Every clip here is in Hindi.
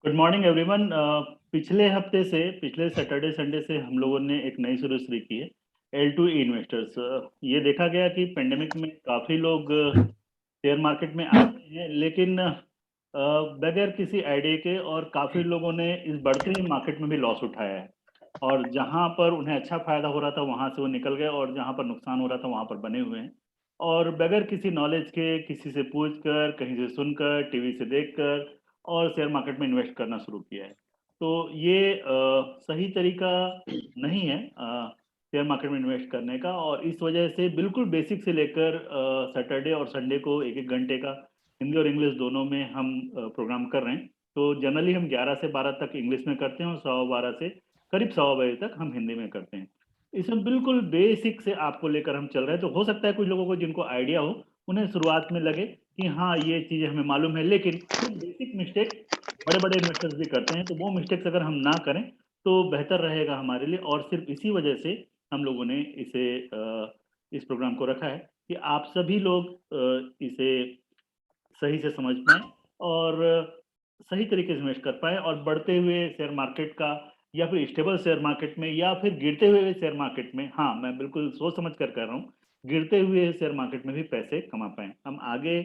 Good morning everyone. पिछले हफ्ते से पिछले सैटरडे संडे से हम लोगों ने एक नई शुरू की है L2E इन्वेस्टर्स। ये देखा गया कि पेंडेमिक में काफ़ी लोग शेयर मार्केट में आते हैं, लेकिन बगैर किसी आइडिया के, और काफ़ी लोगों ने इस बढ़ते हुए मार्केट में भी लॉस उठाया है। और जहां पर उन्हें अच्छा फायदा हो रहा था वहां से वो निकल गए, और जहां पर नुकसान हो रहा था वहां पर बने हुए हैं। और बगैर किसी नॉलेज के, किसी से पूछकर, कहीं से सुनकर, टीवी से देखकर और शेयर मार्केट में इन्वेस्ट करना शुरू किया है। तो ये सही तरीका नहीं है शेयर मार्केट में इन्वेस्ट करने का। और इस वजह से बिल्कुल बेसिक से लेकर सैटरडे और संडे को एक एक घंटे का हिंदी और इंग्लिश दोनों में हम प्रोग्राम कर रहे हैं। तो जनरली हम 11 से 12 तक इंग्लिश में करते हैं और 12:15 से करीब 1:15 तक हम हिंदी में करते हैं। इसमें बिल्कुल बेसिक से आपको लेकर हम चल रहे हैं। तो हो सकता है कुछ लोगों को जिनको आइडिया हो, उन्हें शुरुआत में लगे कि हाँ ये चीज़ें हमें मालूम है, लेकिन कुछ बेसिक मिस्टेक बड़े बड़े इन्वेस्टर्स भी करते हैं। तो वो मिस्टेक्स अगर हम ना करें तो बेहतर रहेगा हमारे लिए। और सिर्फ इसी वजह से हम लोगों ने इस प्रोग्राम को रखा है कि आप सभी लोग इसे सही से समझ पाएँ और सही तरीके से इन्वेस्ट कर पाएँ, और बढ़ते हुए शेयर मार्केट का, या फिर स्टेबल शेयर मार्केट में, या फिर गिरते हुए शेयर मार्केट में, हाँ, मैं बिल्कुल सोच समझ कर रहा हूँ, गिरते हुए शेयर मार्केट में भी पैसे कमा पाएँ। हम आगे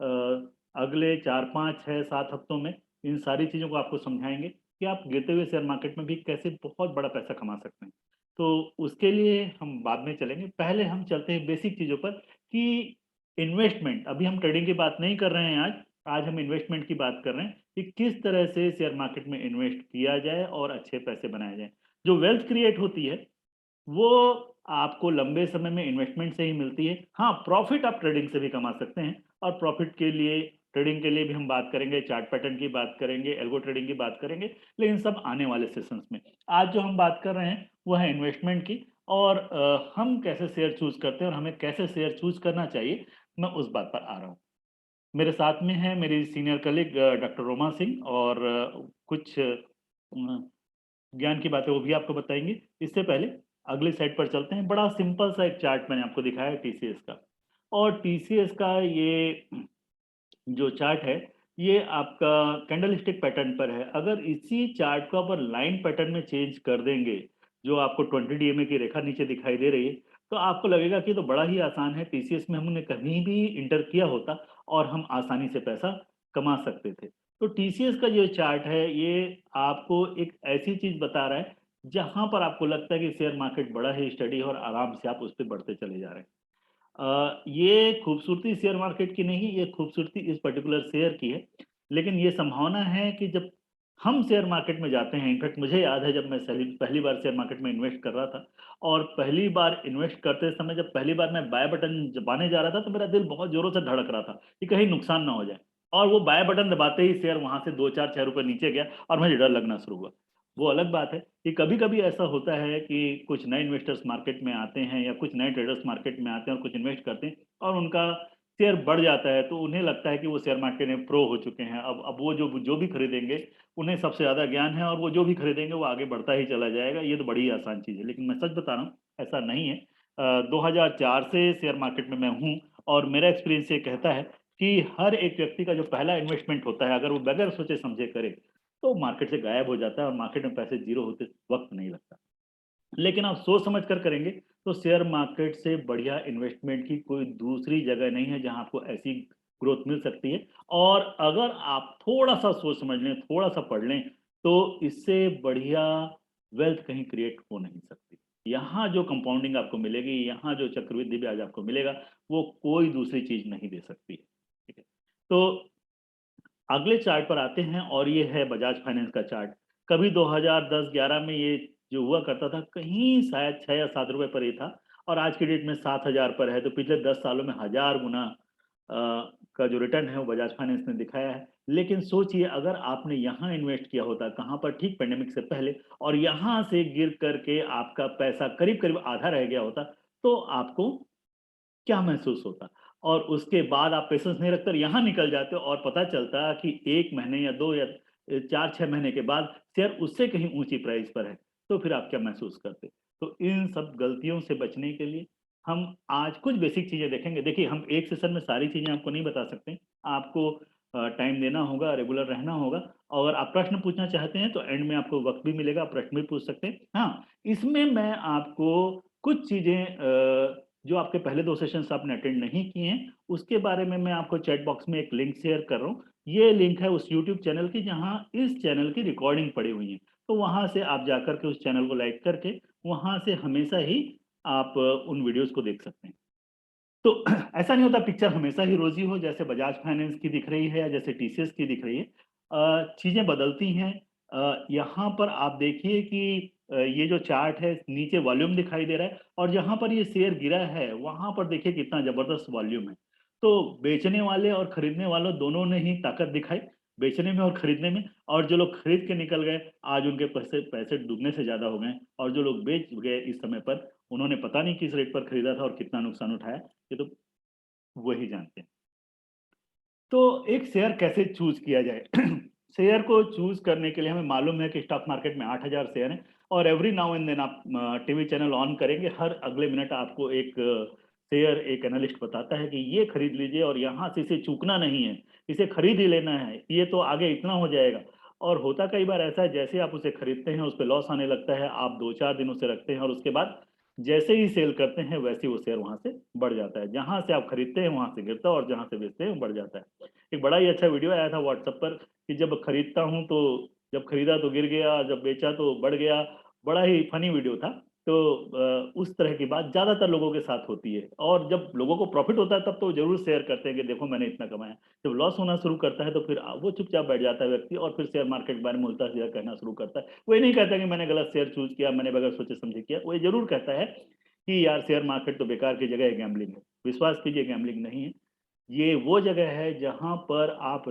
अगले 4, 5, 6, 7 हफ्तों में इन सारी चीज़ों को आपको समझाएँगे कि आप गिरते हुए शेयर मार्केट में भी कैसे बहुत बड़ा पैसा कमा सकते हैं। तो उसके लिए हम बाद में चलेंगे। पहले हम चलते हैं बेसिक चीज़ों पर कि इन्वेस्टमेंट, अभी हम ट्रेडिंग की बात नहीं कर रहे हैं आज। आज हम इन्वेस्टमेंट की बात कर रहे हैं कि किस तरह से शेयर मार्केट में इन्वेस्ट किया जाए और अच्छे पैसे बनाए जाएँ। जो वेल्थ क्रिएट होती है, वो आपको लंबे समय में इन्वेस्टमेंट से ही मिलती है। हाँ, प्रॉफ़िट आप ट्रेडिंग से भी कमा सकते हैं, और प्रॉफ़िट के लिए, ट्रेडिंग के लिए भी हम बात करेंगे, चार्ट पैटर्न की बात करेंगे, एल्गो ट्रेडिंग की बात करेंगे, लेकिन सब आने वाले सेशंस में। आज जो हम बात कर रहे हैं, वो है इन्वेस्टमेंट की, और हम कैसे शेयर चूज़ करते हैं और हमें कैसे शेयर चूज़ करना चाहिए, मैं उस बात पर आ रहा हूँ। मेरे साथ में है मेरी senior colleague doctor Roma Singh, और कुछ ज्ञान की बातें वो भी आपको बताएँगे। इससे पहले अगली स्लाइड पर चलते हैं। बड़ा सिंपल सा एक चार्ट मैंने आपको दिखाया है टीसीएस का। और टीसीएस का ये जो चार्ट है, ये आपका कैंडलस्टिक पैटर्न पर है। अगर इसी चार्ट को आप लाइन पैटर्न में चेंज कर देंगे, जो आपको 20 डीएमए की रेखा नीचे दिखाई दे रही है, तो आपको लगेगा कि ये तो बड़ा ही आसान है। टीसीएस में हमने कहीं भी इंटर किया होता और हम आसानी से पैसा कमा सकते थे। तो टीसीएस का जो चार्ट है, ये आपको एक ऐसी चीज़ बता रहा है, जहाँ पर आपको लगता है कि शेयर मार्केट बड़ा ही स्टडी है और आराम से आप उस पे बढ़ते चले जा रहे हैं। ये खूबसूरती शेयर मार्केट की नहीं, ये खूबसूरती इस पर्टिकुलर शेयर की है। लेकिन ये संभावना है कि जब हम शेयर मार्केट में जाते हैं, इनफैक्ट मुझे याद है जब मैं सही पहली बार शेयर मार्केट में इन्वेस्ट कर रहा था, और पहली बार इन्वेस्ट करते समय जब पहली बार मैं बाय बटन दबाने जा रहा था, तो मेरा दिल बहुत ज़ोरों से धड़क रहा था कि कहीं नुकसान ना हो जाए। और वो बाय बटन दबाते ही शेयर वहाँ से 2, 4, ₹6 नीचे गया और मुझे डर लगना शुरू हुआ। वो अलग बात है कि कभी-कभी ऐसा होता है कि कुछ नए इन्वेस्टर्स मार्केट में आते हैं, या कुछ नए ट्रेडर्स मार्केट में आते हैं और कुछ इन्वेस्ट करते हैं, और उनका शेयर बढ़ जाता है, तो उन्हें लगता है कि वो शेयर मार्केट में प्रो हो चुके हैं। अब वो जो जो भी खरीदेंगे, उन्हें सबसे ज़्यादा ज्ञान है, और वो जो भी खरीदेंगे वो आगे बढ़ता ही चला जाएगा। ये तो बड़ी ही आसान चीज़ है, लेकिन मैं सच बता रहा हूँ, ऐसा नहीं है। 2004 से शेयर मार्केट में मैं हूँ, और मेरा एक्सपीरियंस ये कहता है कि हर एक व्यक्ति का जो पहला इन्वेस्टमेंट होता है, अगर वो बगैर सोचे समझे करे, तो मार्केट से गायब हो जाता है, और मार्केट में पैसे ज़ीरो होते वक़्त नहीं लगता। लेकिन आप सोच समझ कर करेंगे, तो शेयर मार्केट से बढ़िया इन्वेस्टमेंट की कोई दूसरी जगह नहीं है, जहाँ आपको ऐसी ग्रोथ मिल सकती है। और अगर आप थोड़ा-सा सोच समझ लें, थोड़ा-सा पढ़ लें, तो इससे बढ़िया वेल्थ कहीं क्रिएट हो नहीं सकती। यहाँ जो कंपाउंडिंग आपको मिलेगी, यहाँ जो चक्रवृद्धि ब्याज आपको मिलेगा, वो कोई दूसरी चीज़ नहीं दे सकती। ठीक है? तो अगले चार्ट पर आते हैं, और ये है बजाज फाइनेंस का चार्ट। कभी 2010-11 में ये जो हुआ करता था, कहीं शायद 6 या 7 रुपए पर ही था, और आज की डेट में 7,000 पर है। तो पिछले 10 सालों में 1000 गुना का जो रिटर्न है वो बजाज फाइनेंस ने दिखाया है। लेकिन सोचिए, अगर आपने यहाँ इन्वेस्ट किया होता, कहाँ पर, ठीक पैंडेमिक से पहले, और यहाँ से गिर करके आपका पैसा करीब-करीब आधा रह गया होता, तो आपको क्या महसूस होता? और उसके बाद आप पेशेंस नहीं रखकर यहाँ निकल जाते, और पता चलता कि 1 महीने या 2 या 4-6 महीने के बाद शेयर उससे कहीं ऊँची प्राइस पर है, तो फिर आप क्या महसूस करते? तो इन सब गलतियों से बचने के लिए हम आज कुछ बेसिक चीज़ें देखेंगे। देखिए, हम एक सेशन में सारी चीज़ें आपको नहीं बता सकते। आपको टाइम देना होगा, रेगुलर रहना होगा। और अगर आप प्रश्न पूछना चाहते हैं तो एंड में आपको वक्त भी मिलेगा, आप प्रश्न भी पूछ सकते हैं। हाँ, इसमें मैं आपको कुछ चीज़ें जो आपके पहले 2 सेशंस आपने अटेंड नहीं किए हैं, उसके बारे में मैं आपको चैट बॉक्स में एक लिंक शेयर कर रहा हूँ। ये लिंक है उस यूट्यूब चैनल की जहाँ इस चैनल की रिकॉर्डिंग पड़ी हुई है। तो वहाँ से आप जाकर के उस चैनल को लाइक करके वहाँ से हमेशा ही आप उन वीडियोज़ को देख सकते हैं। तो ऐसा नहीं होता पिक्चर हमेशा ही रोजी हो, जैसे बजाज फाइनेंस की दिख रही है या जैसे टीसीएस की दिख रही है। चीजें बदलती हैं। यहाँ पर आप देखिए कि ये जो चार्ट है, नीचे वॉल्यूम दिखाई दे रहा है और जहां पर ये शेयर गिरा है वहां पर देखिए कितना जबरदस्त वॉल्यूम है। तो बेचने वाले और खरीदने वालों दोनों ने ही ताकत दिखाई, बेचने में और खरीदने में। और जो लोग खरीद के निकल गए, आज उनके पैसे पैसे दुगने से ज्यादा हो गए। और जो लोग बेच गए इस समय पर, उन्होंने पता नहीं किस रेट पर खरीदा था और कितना नुकसान उठाया, ये तो वही जानते हैं। तो एक शेयर कैसे चूज किया जाए? शेयर को चूज करने के लिए हमें मालूम है कि स्टॉक मार्केट में 8,000 शेयर हैं और एवरी नाउ एंड देन आप टीवी चैनल ऑन करेंगे, हर अगले मिनट आपको एक शेयर, एक एनालिस्ट बताता है कि ये खरीद लीजिए और यहाँ से इसे चूकना नहीं है, इसे खरीद ही लेना है, ये तो आगे इतना हो जाएगा। और होता कई बार ऐसा है, जैसे आप उसे खरीदते हैं उस पर लॉस आने लगता है, आप 2-4 दिन उसे रखते हैं और उसके बाद जैसे ही सेल करते हैं वैसे ही वो शेयर वहां से बढ़ जाता है। जहां से आप खरीदते हैं वहां से गिरता है और जहां से बेचते हैं वो बढ़ जाता है। एक बड़ा ही अच्छा वीडियो आया था व्हाट्सएप पर कि जब खरीदता हूं तो, जब खरीदा तो गिर गया, जब बेचा तो बढ़ गया। बड़ा ही फनी वीडियो था। तो उस तरह की बात ज्यादातर लोगों के साथ होती है और जब लोगों को प्रॉफिट होता है तब तो जरूर शेयर करते हैं कि देखो मैंने इतना कमाया। जब लॉस होना शुरू करता है तो फिर वो चुपचाप बैठ जाता है व्यक्ति और फिर शेयर मार्केट के बारे में उल्टा सीधा कहना शुरू करता है। वो ये नहीं कहता कि मैंने गलत शेयर चूज किया, मैंने बगैर सोचे समझे किया। वो ये जरूर कहता है कि यार शेयर मार्केट तो बेकार की जगह है, गैम्बलिंग है। विश्वास कीजिए, गैम्बलिंग नहीं है। ये वो जगह है जहां पर आप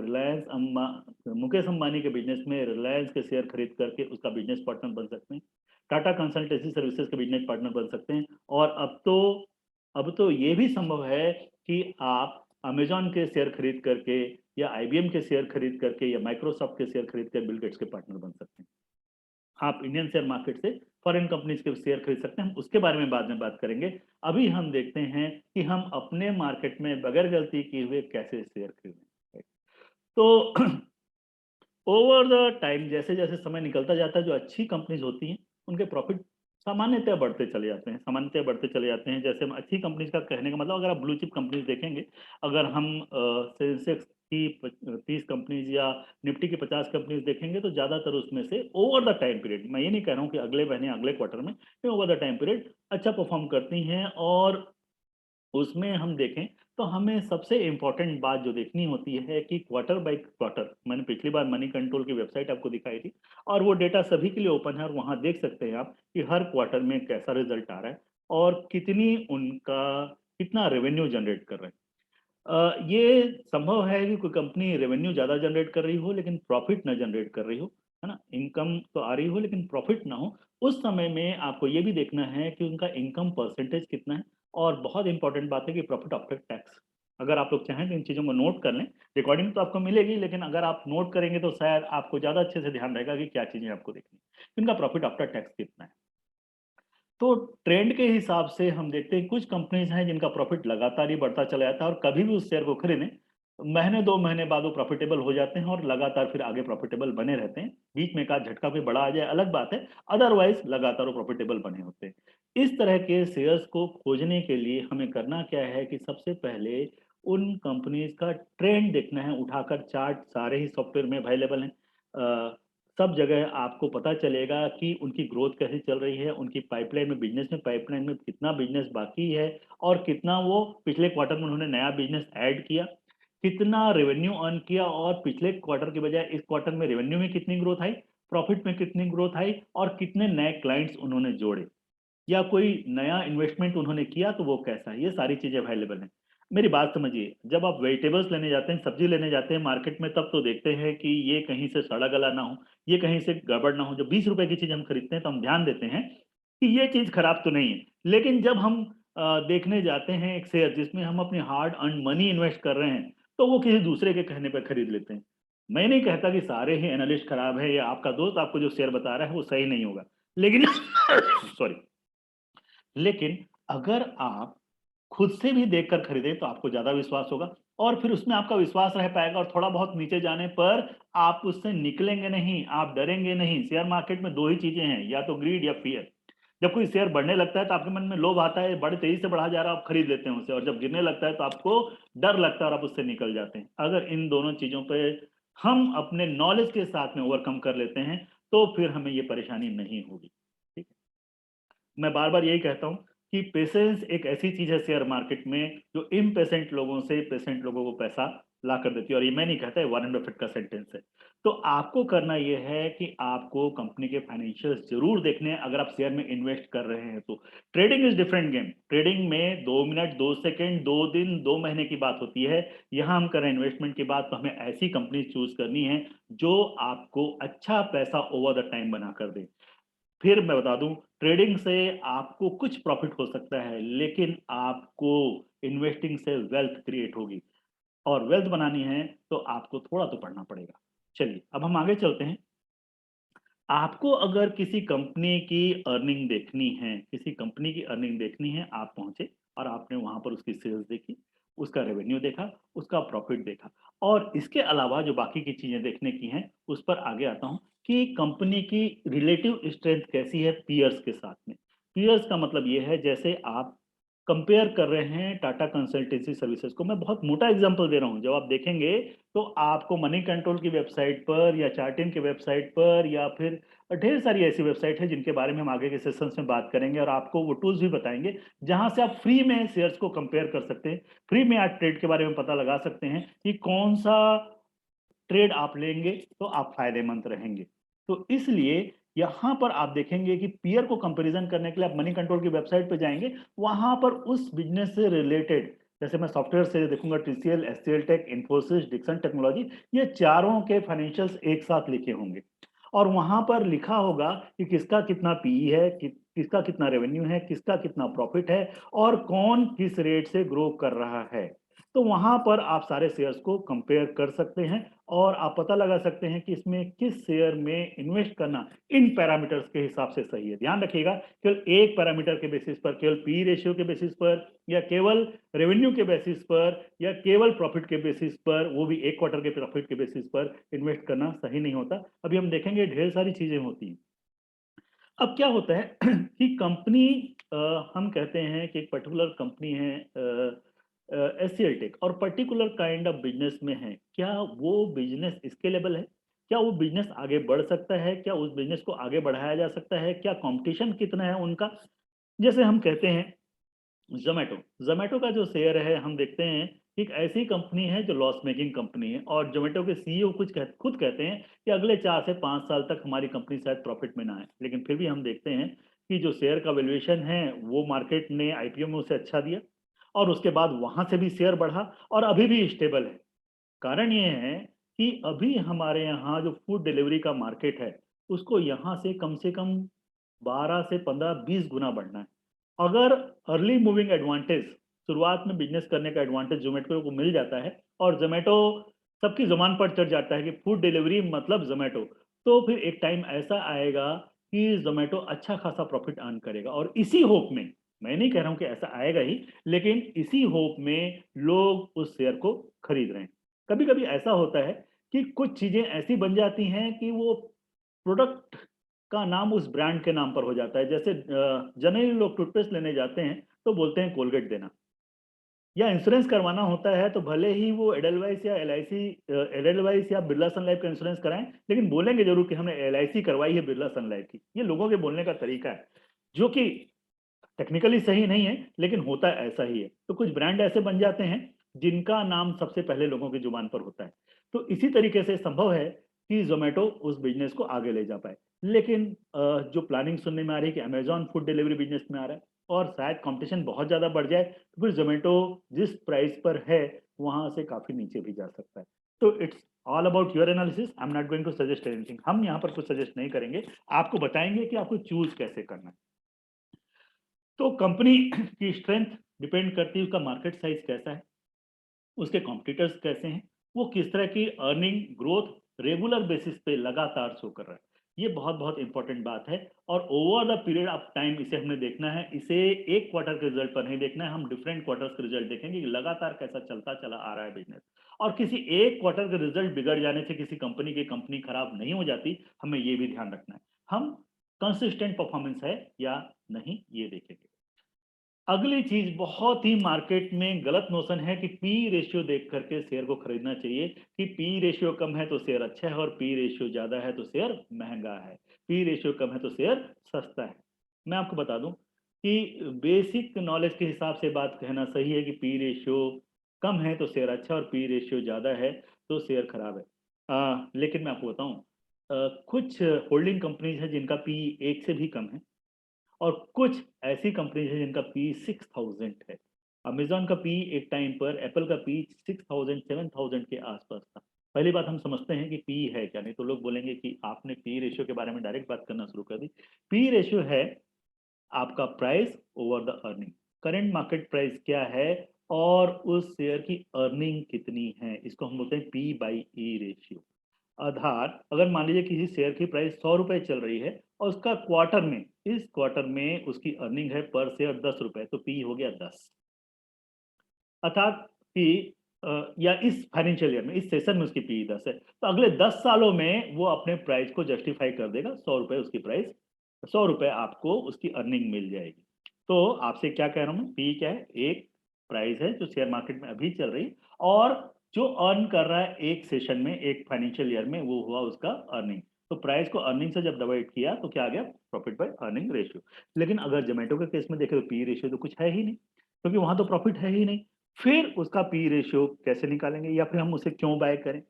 मुकेश अंबानी के बिजनेस में रिलायंस के शेयर खरीद करके उसका बिजनेस पार्टनर बन सकते हैं, टाटा कंसल्टेंसी सर्विसेज के बिजनेस पार्टनर बन सकते हैं। और अब तो ये भी संभव है कि आप अमेजॉन के शेयर खरीद करके या आईबीएम के शेयर खरीद करके या माइक्रोसॉफ्ट के शेयर खरीद कर बिल गेट्स के पार्टनर बन सकते हैं। आप इंडियन शेयर मार्केट से फॉरेन कंपनीज के शेयर खरीद सकते हैं, हम उसके बारे में बाद में बात करेंगे। अभी हम देखते हैं कि हम अपने मार्केट में बगैर गलती किए हुए कैसे शेयर खरीदें। तो ओवर द टाइम, जैसे जैसे समय निकलता जाता है, जो अच्छी कंपनीज होती हैं उनके प्रॉफिट सामान्यतः बढ़ते चले जाते हैं, सामान्यतः बढ़ते चले जाते हैं। जैसे हम अच्छी कंपनीज का कहने का मतलब, अगर आप ब्लू चिप कंपनीज देखेंगे, अगर हम सेंसेक्स की 30 कंपनीज या निफ्टी की 50 कंपनीज देखेंगे तो ज्यादातर उसमें से ओवर द टाइम पीरियड, मैं ये नहीं कह रहा हूँ कि अगले महीने अगले क्वार्टर में, ओवर द टाइम पीरियड अच्छा परफॉर्म करती हैं। और उसमें हम देखें तो हमें सबसे इम्पोर्टेंट बात जो देखनी होती है कि क्वार्टर बाय क्वार्टर, मैंने पिछली बार मनी कंट्रोल की वेबसाइट आपको दिखाई थी और वो डेटा सभी के लिए ओपन है और वहां देख सकते हैं आप कि हर क्वार्टर में कैसा रिजल्ट आ रहा है और कितना रेवेन्यू जनरेट कर रहे हैं। ये संभव है कि कोई कंपनी रेवेन्यू ज्यादा जनरेट कर रही हो लेकिन प्रॉफिट ना जनरेट कर रही हो, है ना, इनकम तो आ रही हो लेकिन प्रॉफिट ना हो। उस समय में आपको ये भी देखना है कि उनका इनकम परसेंटेज कितना है। और बहुत इंपॉर्टेंट बात है कि प्रॉफिट आफ्टर टैक्स। अगर आप लोग चाहें तो इन चीजों को नोट कर लें, रिकॉर्डिंग तो आपको मिलेगी लेकिन अगर आप नोट करेंगे तो शायद आपको ज्यादा अच्छे से ध्यान रहेगा कि क्या चीजें आपको देखनी है, इनका प्रॉफिट आफ्टर टैक्स कितना है। तो ट्रेंड के हिसाब से हम देखते हैं कुछ कंपनीज हैं जिनका प्रॉफिट लगातार ही बढ़ता चला जाता है और कभी भी उस शेयर को खरीदें, महीने 2 महीने बाद वो प्रॉफिटेबल हो जाते हैं और लगातार फिर आगे प्रॉफिटेबल बने रहते हैं। बीच में का झटका कोई बड़ा आ जाए अलग बात है, अदरवाइज लगातार वो प्रॉफिटेबल बने होते हैं। इस तरह के शेयर्स को खोजने के लिए हमें करना क्या है कि सबसे पहले उन कंपनीज का ट्रेंड देखना है, उठाकर चार्ट सारे ही सॉफ्टवेयर में अवेलेबल हैं। सब जगह आपको पता चलेगा कि उनकी ग्रोथ कैसे चल रही है, उनकी पाइपलाइन में, बिजनेस में, पाइपलाइन में कितना बिजनेस बाकी है और कितना वो पिछले क्वार्टर में उन्होंने नया बिजनेस ऐड किया, कितना रेवेन्यू अर्न किया और पिछले क्वार्टर की बजाय इस क्वार्टर में रेवेन्यू में कितनी ग्रोथ आई, प्रॉफिट में कितनी ग्रोथ आई और कितने नए क्लाइंट्स उन्होंने जोड़े या कोई नया इन्वेस्टमेंट उन्होंने किया तो वो कैसा है। ये सारी चीजें अवेलेबल हैं। मेरी बात समझिए, जब आप वेजिटेबल्स लेने जाते हैं, सब्जी लेने जाते हैं मार्केट में, तब तो देखते हैं कि ये कहीं से सड़ा गला ना हो, ये कहीं से गड़बड़ ना हो। जब 20 रुपए की चीज हम खरीदते हैं तो हम ध्यान देते हैं कि ये चीज खराब तो नहीं है। लेकिन जब हम देखने जाते हैं एक शेयर जिसमें हम अपनी हार्ड अर्न मनी इन्वेस्ट कर रहे हैं, तो वो किसी दूसरे के कहने पर खरीद लेते हैं। मैं नहीं कहता कि सारे ही एनालिस्ट खराब है या आपका दोस्त आपको जो शेयर बता रहा है वो सही नहीं होगा, लेकिन सॉरी, लेकिन अगर आप खुद से भी देखकर खरीदें तो आपको ज्यादा विश्वास होगा और फिर उसमें आपका विश्वास रह पाएगा, और थोड़ा बहुत नीचे जाने पर आप उससे निकलेंगे नहीं, आप डरेंगे नहीं। शेयर मार्केट में दो ही चीजें हैं, या तो ग्रीड या फियर। जब कोई शेयर बढ़ने लगता है तो आपके मन में लोभ आता है, बड़े तेजी से बढ़ा जा रहा है, आप खरीद लेते हैं उसे, और जब गिरने लगता है तो आपको डर लगता है और आप उससे निकल जाते हैं। अगर इन दोनों चीजों पे हम अपने नॉलेज के साथ में ओवरकम कर लेते हैं तो फिर हमें ये परेशानी नहीं होगी। ठीक है, मैं बार बार यही कहता हूँ कि पेशेंस एक ऐसी चीज है शेयर मार्केट में जो इम्पेशेंट लोगों से पेशेंट लोगों को पैसा ला कर देती है। और ये मैं नहीं कहता, वॉरेन बफेट का सेंटेंस है। तो आपको करना ये है कि आपको कंपनी के फाइनेंशियल्स जरूर देखने हैं अगर आप शेयर में इन्वेस्ट कर रहे हैं तो। Trading is different game. Trading में 2 मिनट 2 सेकंड 2 दिन 2 महीने की बात होती है। यहाँ हम करें इन्वेस्टमेंट की बात, तो हमें ऐसी कंपनी चूज करनी है जो आपको अच्छा पैसा ओवर द टाइम बना कर दे। फिर मैं बता दूं, ट्रेडिंग से आपको कुछ प्रॉफिट हो सकता है, लेकिन आपको इन्वेस्टिंग से वेल्थ क्रिएट होगी, और वेल्थ बनानी है तो आपको थोड़ा तो पढ़ना पड़ेगा। चलिए अब हम आगे चलते हैं। आपको अगर किसी कंपनी की अर्निंग देखनी है, किसी कंपनी की अर्निंग देखनी है, आप पहुंचे और आपने वहां पर उसकी सेल्स देखी, उसका रेवेन्यू देखा, उसका प्रॉफिट देखा, और इसके अलावा जो बाकी की चीजें देखने की हैं उस पर आगे आता हूं कि कंपनी की रिलेटिव स्ट्रेंथ कैसी है पीयर्स के साथ में। पीयर्स का मतलब ये है जैसे आप कंपेयर कर रहे हैं टाटा कंसल्टेंसी सर्विसेज को। मैं बहुत मोटा एग्जांपल दे रहा हूं, जब आप देखेंगे तो आपको मनी कंट्रोल की वेबसाइट पर या चार्टिन की वेबसाइट पर या फिर ढेर सारी ऐसी वेबसाइट है जिनके बारे में हम आगे के सेशंस में बात करेंगे, और आपको वो टूल्स भी बताएंगे जहां से आप फ्री में शेयर्स को कंपेयर कर सकते हैं। फ्री में आप ट्रेड के बारे में पता लगा सकते हैं कि कौन सा ट्रेड आप लेंगे तो आप फायदेमंद रहेंगे। तो इसलिए यहां पर आप देखेंगे कि पीयर को कंपैरिजन करने के लिए आप मनी कंट्रोल की वेबसाइट पे जाएंगे, वहां पर उस बिजनेस से रिलेटेड, जैसे मैं सॉफ्टवेयर से देखूंगा TCL, HCL tech, Infosys, Dixon technology, ये चारों के फाइनेंशियल्स एक साथ लिखे होंगे, और वहां पर लिखा होगा कि किसका कितना पीई है, किसका कितना रेवेन्यू है, किसका कितना प्रॉफिट है, और कौन किस रेट से ग्रो कर रहा है। तो वहां पर आप सारे शेयर्स को कंपेयर कर सकते हैं, और आप पता लगा सकते हैं कि इसमें किस शेयर में इन्वेस्ट करना इन पैरामीटर्स के हिसाब से सही है। ध्यान रखिएगा, केवल एक पैरामीटर के बेसिस पर, केवल पी रेशियो के बेसिस पर, या केवल रेवेन्यू के बेसिस पर, या केवल प्रॉफिट के बेसिस पर, वो भी एक क्वार्टर के प्रॉफिट के बेसिस पर इन्वेस्ट करना सही नहीं होता। अभी हम देखेंगे ढेर सारी चीजें होती हैं। अब क्या होता है कि कंपनी, हम कहते हैं कि एक पर्टिकुलर कंपनी है एचसीएल टेक, और पर्टिकुलर काइंड ऑफ बिजनेस में है, क्या वो बिजनेस स्केलेबल है, क्या वो बिजनेस आगे बढ़ सकता है, क्या उस बिजनेस को आगे बढ़ाया जा सकता है, क्या कंपटीशन कितना है उनका। जैसे हम कहते हैं जोमेटो। जोमेटो का जो शेयर है, हम देखते हैं कि एक ऐसी कंपनी है जो लॉस मेकिंग कंपनी है, और जोमेटो के सीईओ खुद कहते हैं कि अगले 4 से 5 साल तक हमारी कंपनी शायद प्रॉफिट में ना आए। लेकिन फिर भी हम देखते हैं कि जो शेयर का वैल्यूएशन है वो मार्केट ने आईपीओ में उसे अच्छा दिया, और उसके बाद वहां से भी शेयर बढ़ा, और अभी भी स्टेबल है। कारण ये है कि अभी हमारे यहाँ जो फूड डिलीवरी का मार्केट है, उसको यहाँ से कम 12 से 15 20 गुना बढ़ना है। अगर अर्ली मूविंग एडवांटेज, शुरुआत में बिजनेस करने का एडवांटेज जोमेटो को मिल जाता है, और जोमेटो सबकी जुबान पर चढ़ जाता है कि फूड डिलीवरी मतलब जोमेटो, तो फिर एक टाइम ऐसा आएगा कि जोमेटो अच्छा खासा प्रॉफिट अर्न करेगा। और इसी होप में, मैं नहीं कह रहा हूं कि ऐसा आएगा ही, लेकिन इसी होप में लोग उस शेयर को खरीद रहे हैं। कभी कभी ऐसा होता है कि कुछ चीजें ऐसी बन जाती हैं कि वो प्रोडक्ट का नाम उस ब्रांड के नाम पर हो जाता है। जैसे जनरली लोग टूथपेस्ट लेने जाते हैं तो बोलते हैं कोलगेट देना, या इंश्योरेंस करवाना होता है तो भले ही वो एडलवाइस या एलआईसी, एडलवाइस या बिरला सन लाइफ का इंश्योरेंस कराएं, लेकिन बोलेंगे जरूर कि हमने एलआईसी करवाई है बिरला सन लाइफ की। ये लोगों के बोलने का तरीका है, जो कि टेक्निकली सही नहीं है, लेकिन होता ऐसा ही है। तो कुछ ब्रांड ऐसे बन जाते हैं जिनका नाम सबसे पहले लोगों की जुबान पर होता है। तो इसी तरीके से संभव है कि जोमेटो उस बिजनेस को आगे ले जा पाए। लेकिन जो प्लानिंग सुनने में आ रही है कि अमेजॉन फूड डिलीवरी बिजनेस में आ रहा है, और शायद कंपटीशन बहुत ज्यादा बढ़ जाए, तो फिर जोमेटो जिस प्राइस पर है वहां से काफी नीचे भी जा सकता है। तो it's all about your analysis. I am not going to suggest anything. हम यहाँ पर कुछ सजेस्ट नहीं करेंगे, आपको बताएंगे कि आपको चूज कैसे करना है। तो कंपनी की स्ट्रेंथ डिपेंड करती है उसका मार्केट साइज कैसा है, उसके कॉम्पिटिटर्स कैसे हैं, वो किस तरह की अर्निंग ग्रोथ रेगुलर बेसिस पे लगातार शो कर रहा है। ये बहुत बहुत इंपॉर्टेंट बात है। और over the period of time इसे हमने देखना है, इसे एक क्वार्टर के रिजल्ट पर नहीं देखना है, हम डिफरेंट क्वार्टर्स के रिजल्ट देखेंगे कि लगातार कैसा चलता चला आ रहा है बिजनेस। और किसी एक क्वार्टर के रिजल्ट बिगड़ जाने से किसी कंपनी खराब नहीं हो जाती, हमें ये भी ध्यान रखना है। हम कंसिस्टेंट परफॉर्मेंस है या नहीं ये देखेंगे। अगली चीज बहुत ही मार्केट में गलत नोशन है कि पी रेशियो देख करके शेयर को खरीदना चाहिए, कि पी रेशियो कम है तो शेयर अच्छा है और पी रेशियो ज्यादा है तो शेयर महंगा है, पी रेशियो कम है तो शेयर सस्ता है। मैं आपको बता दूं कि बेसिक नॉलेज के हिसाब से बात कहना सही है कि पी रेशियो कम है तो शेयर अच्छा और पी रेशियो ज्यादा है तो शेयर खराब है। लेकिन मैं आपको बताऊं, कुछ होल्डिंग कंपनीज है जिनका पी एक से भी कम है, और कुछ ऐसी कंपनीज है जिनका पी 6000 है। अमेजॉन का पी एक टाइम पर, एप्पल का पी 6000 7000 के आसपास था। पहली बात हम समझते हैं कि पी है क्या, नहीं तो लोग बोलेंगे कि आपने पी रेशियो के बारे में डायरेक्ट बात करना शुरू कर दी। पी रेशियो है आपका price over the earning, current market price क्या है और उस शेयर की अर्निंग कितनी है, इसको हम बोलते हैं पी बाई ई रेशियो। आधार, अगर मान लीजिए किसी शेयर की प्राइस 100 रुपए चल रही है और उसका क्वार्टर में, इस क्वार्टर में उसकी अर्निंग है पर शेयर 10 रुपए, तो पी हो गया 10। अर्थात कि या इस फाइनेंशियल ईयर में, इस सेशन में उसकी पी 10 है, तो अगले 10 सालों में वो अपने प्राइस को जस्टिफाई कर देगा। 100 रुपए उसकी प्राइस, 100 रुपए आपको उसकी अर्निंग मिल जाएगी। तो आपसे क्या कह रहा हूँ, पी क्या है, एक प्राइस है जो शेयर मार्केट में अभी चल रही, और जो अर्न कर रहा है एक सेशन में, एक फाइनेंशियल ईयर में, वो हुआ उसका अर्निंग। तो प्राइस को अर्निंग से जब डिवाइड किया तो क्या आ गया, प्रॉफिट बाय अर्निंग रेशियो। लेकिन अगर जोमेटो के केस में देखें तो पी रेशियो तो कुछ है ही नहीं, क्योंकि वहां तो प्रॉफिट है ही नहीं। फिर उसका पी रेशियो कैसे निकालेंगे, या फिर हम उसे क्यों बाय करें।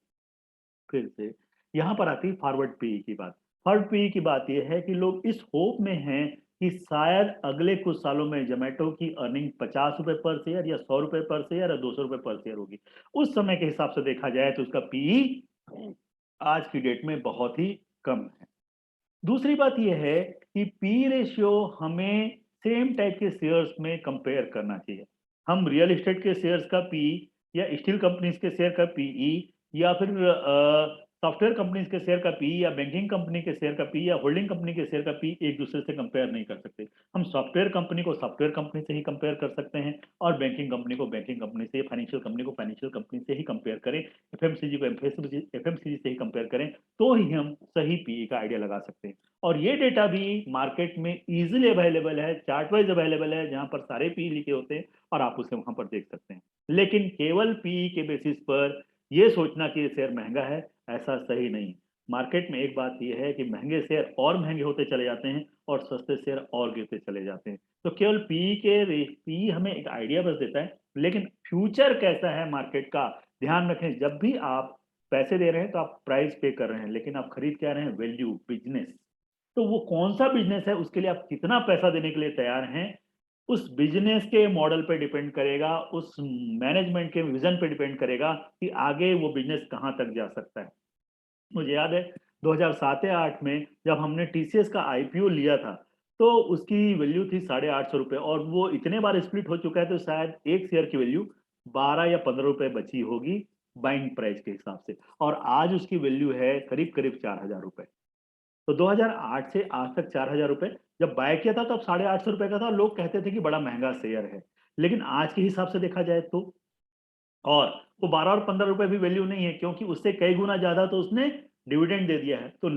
फिर से यहाँ पर आती है फॉरवर्ड पी की बात। फॉरवर्ड पी की बात यह है कि लोग इस होप में हैं कि शायद अगले कुछ सालों में जोमेटो की अर्निंग 50 रुपए पर शेयर या 100 रुपए पर शेयर या 200 रुपए पर शेयर होगी। उस समय के हिसाब से देखा जाए तो उसका पी आज की डेट में बहुत ही कम है। दूसरी बात यह है कि पी रेशियो हमें सेम टाइप के शेयर्स में कंपेयर करना चाहिए। हम रियल एस्टेट के शेयर्स का पी, या स्टील कंपनीज के शेयर का पीई, या फिर सॉफ्टवेयर कंपनीज के शेयर का पी, या बैंकिंग कंपनी के शेयर का पी, या होल्डिंग कंपनी के शेयर का पी एक दूसरे से कंपेयर नहीं कर सकते। हम सॉफ्टवेयर कंपनी को सॉफ्टवेयर कंपनी से ही कंपेयर कर सकते हैं, और बैंकिंग कंपनी को बैंकिंग कंपनी से, फाइनेंशियल कंपनी को फाइनेंशियल कंपनी से ही कंपेयर करें, एफएमसीजी को एफएमसीजी से ही कंपेयर करें, तो ही हम सही पीई का आइडिया लगा सकते हैं। और ये डेटा भी मार्केट में इजीली अवेलेबल है, चार्ट वाइज अवेलेबल है, जहां पर सारे पी लिखे होते हैं और आप उसे वहां पर देख सकते हैं। लेकिन केवल पी के बेसिस पर ये सोचना कि ये शेयर महंगा है, ऐसा सही नहीं। मार्केट में एक बात यह है कि महंगे शेयर और महंगे होते चले जाते हैं और सस्ते शेयर और गिरते चले जाते हैं। तो केवल पी हमें एक आइडिया बस देता है, लेकिन फ्यूचर कैसा है मार्केट का, ध्यान रखें। जब भी आप पैसे दे रहे हैं तो आप प्राइस पे कर रहे हैं, लेकिन आप खरीद क्या रहे हैं, वैल्यू, बिजनेस। तो वो कौन सा बिजनेस है, उसके लिए आप कितना पैसा देने के लिए तैयार हैं, उस बिजनेस के मॉडल पे डिपेंड करेगा, उस मैनेजमेंट के विजन पे डिपेंड करेगा कि आगे वो बिजनेस कहां तक जा सकता है। मुझे याद है 2007 या 8 में जब हमने टीसीएस का आईपीओ लिया था, तो उसकी वैल्यू थी 850 रुपए, और वो इतने बार स्प्लिट हो चुका है तो शायद एक शेयर की वैल्यू 12 या 15 रुपए बची होगी बाइंग प्राइस के हिसाब से, और आज उसकी वैल्यू है करीब करीब 4000 रुपए। तो 2008 से आज तक 4000 रुपए, जब बाय किया था तब 850 रुपए का था, लोग कहते थे कि बड़ा महंगा शेयर है। लेकिन आज के हिसाब से देखा जाए तो, और वो 12 और 15 रुपए भी वैल्यू नहीं है, क्योंकि उससे कई गुना ज्यादा तो उसने डिविडेंड दे दिया है। तो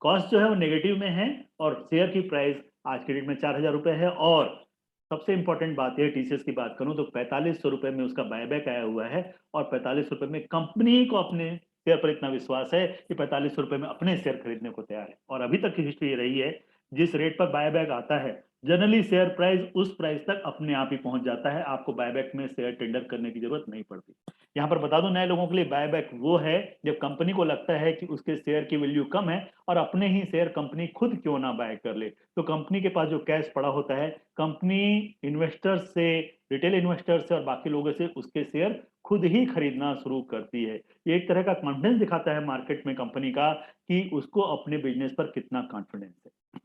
कॉस्ट जो है वो नेगेटिव में है, और शेयर की प्राइस आज के डेट में 4000 रुपए है। और सबसे इंपॉर्टेंट बात है, टीसीएस की बात करूं तो 4500 रुपए में उसका बायबैक आया हुआ है, और 45 रुपए में कंपनी को अपने शेयर पर इतना विश्वास है कि 4500 रुपए में अपने शेयर खरीदने को तैयार है। और अभी तक की हिस्ट्री ये रही है, जिस रेट पर बायबैक आता है जनरली शेयर प्राइस उस प्राइस तक अपने आप ही पहुंच जाता है, आपको बायबैक में शेयर टेंडर करने की जरूरत नहीं पड़ती। यहाँ पर बता दूं नए लोगों के लिए, बायबैक वो है जब कंपनी को लगता है कि उसके शेयर की वैल्यू कम है और अपने ही शेयर कंपनी खुद क्यों ना बाय कर ले। तो कंपनी के पास जो कैश पड़ा होता है, कंपनी इन्वेस्टर्स से, रिटेल इन्वेस्टर्स से और बाकी लोगों से उसके शेयर खुद ही खरीदना शुरू करती है। ये एक तरह का कॉन्फिडेंस दिखाता है मार्केट में कंपनी का कि उसको अपने बिजनेस पर कितना कॉन्फिडेंस है।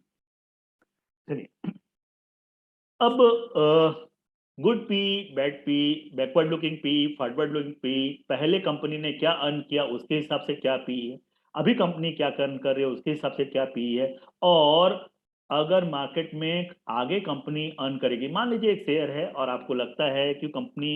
चलिए, अब good P, bad P, backward looking P, forward looking P, पहले कंपनी ने क्या अर्न किया उसके हिसाब से क्या पी है, अभी कंपनी क्या कर रही है उसके हिसाब से क्या पी है, और अगर मार्केट में आगे कंपनी अर्न करेगी, मान लीजिए एक शेयर है और आपको लगता है कि कंपनी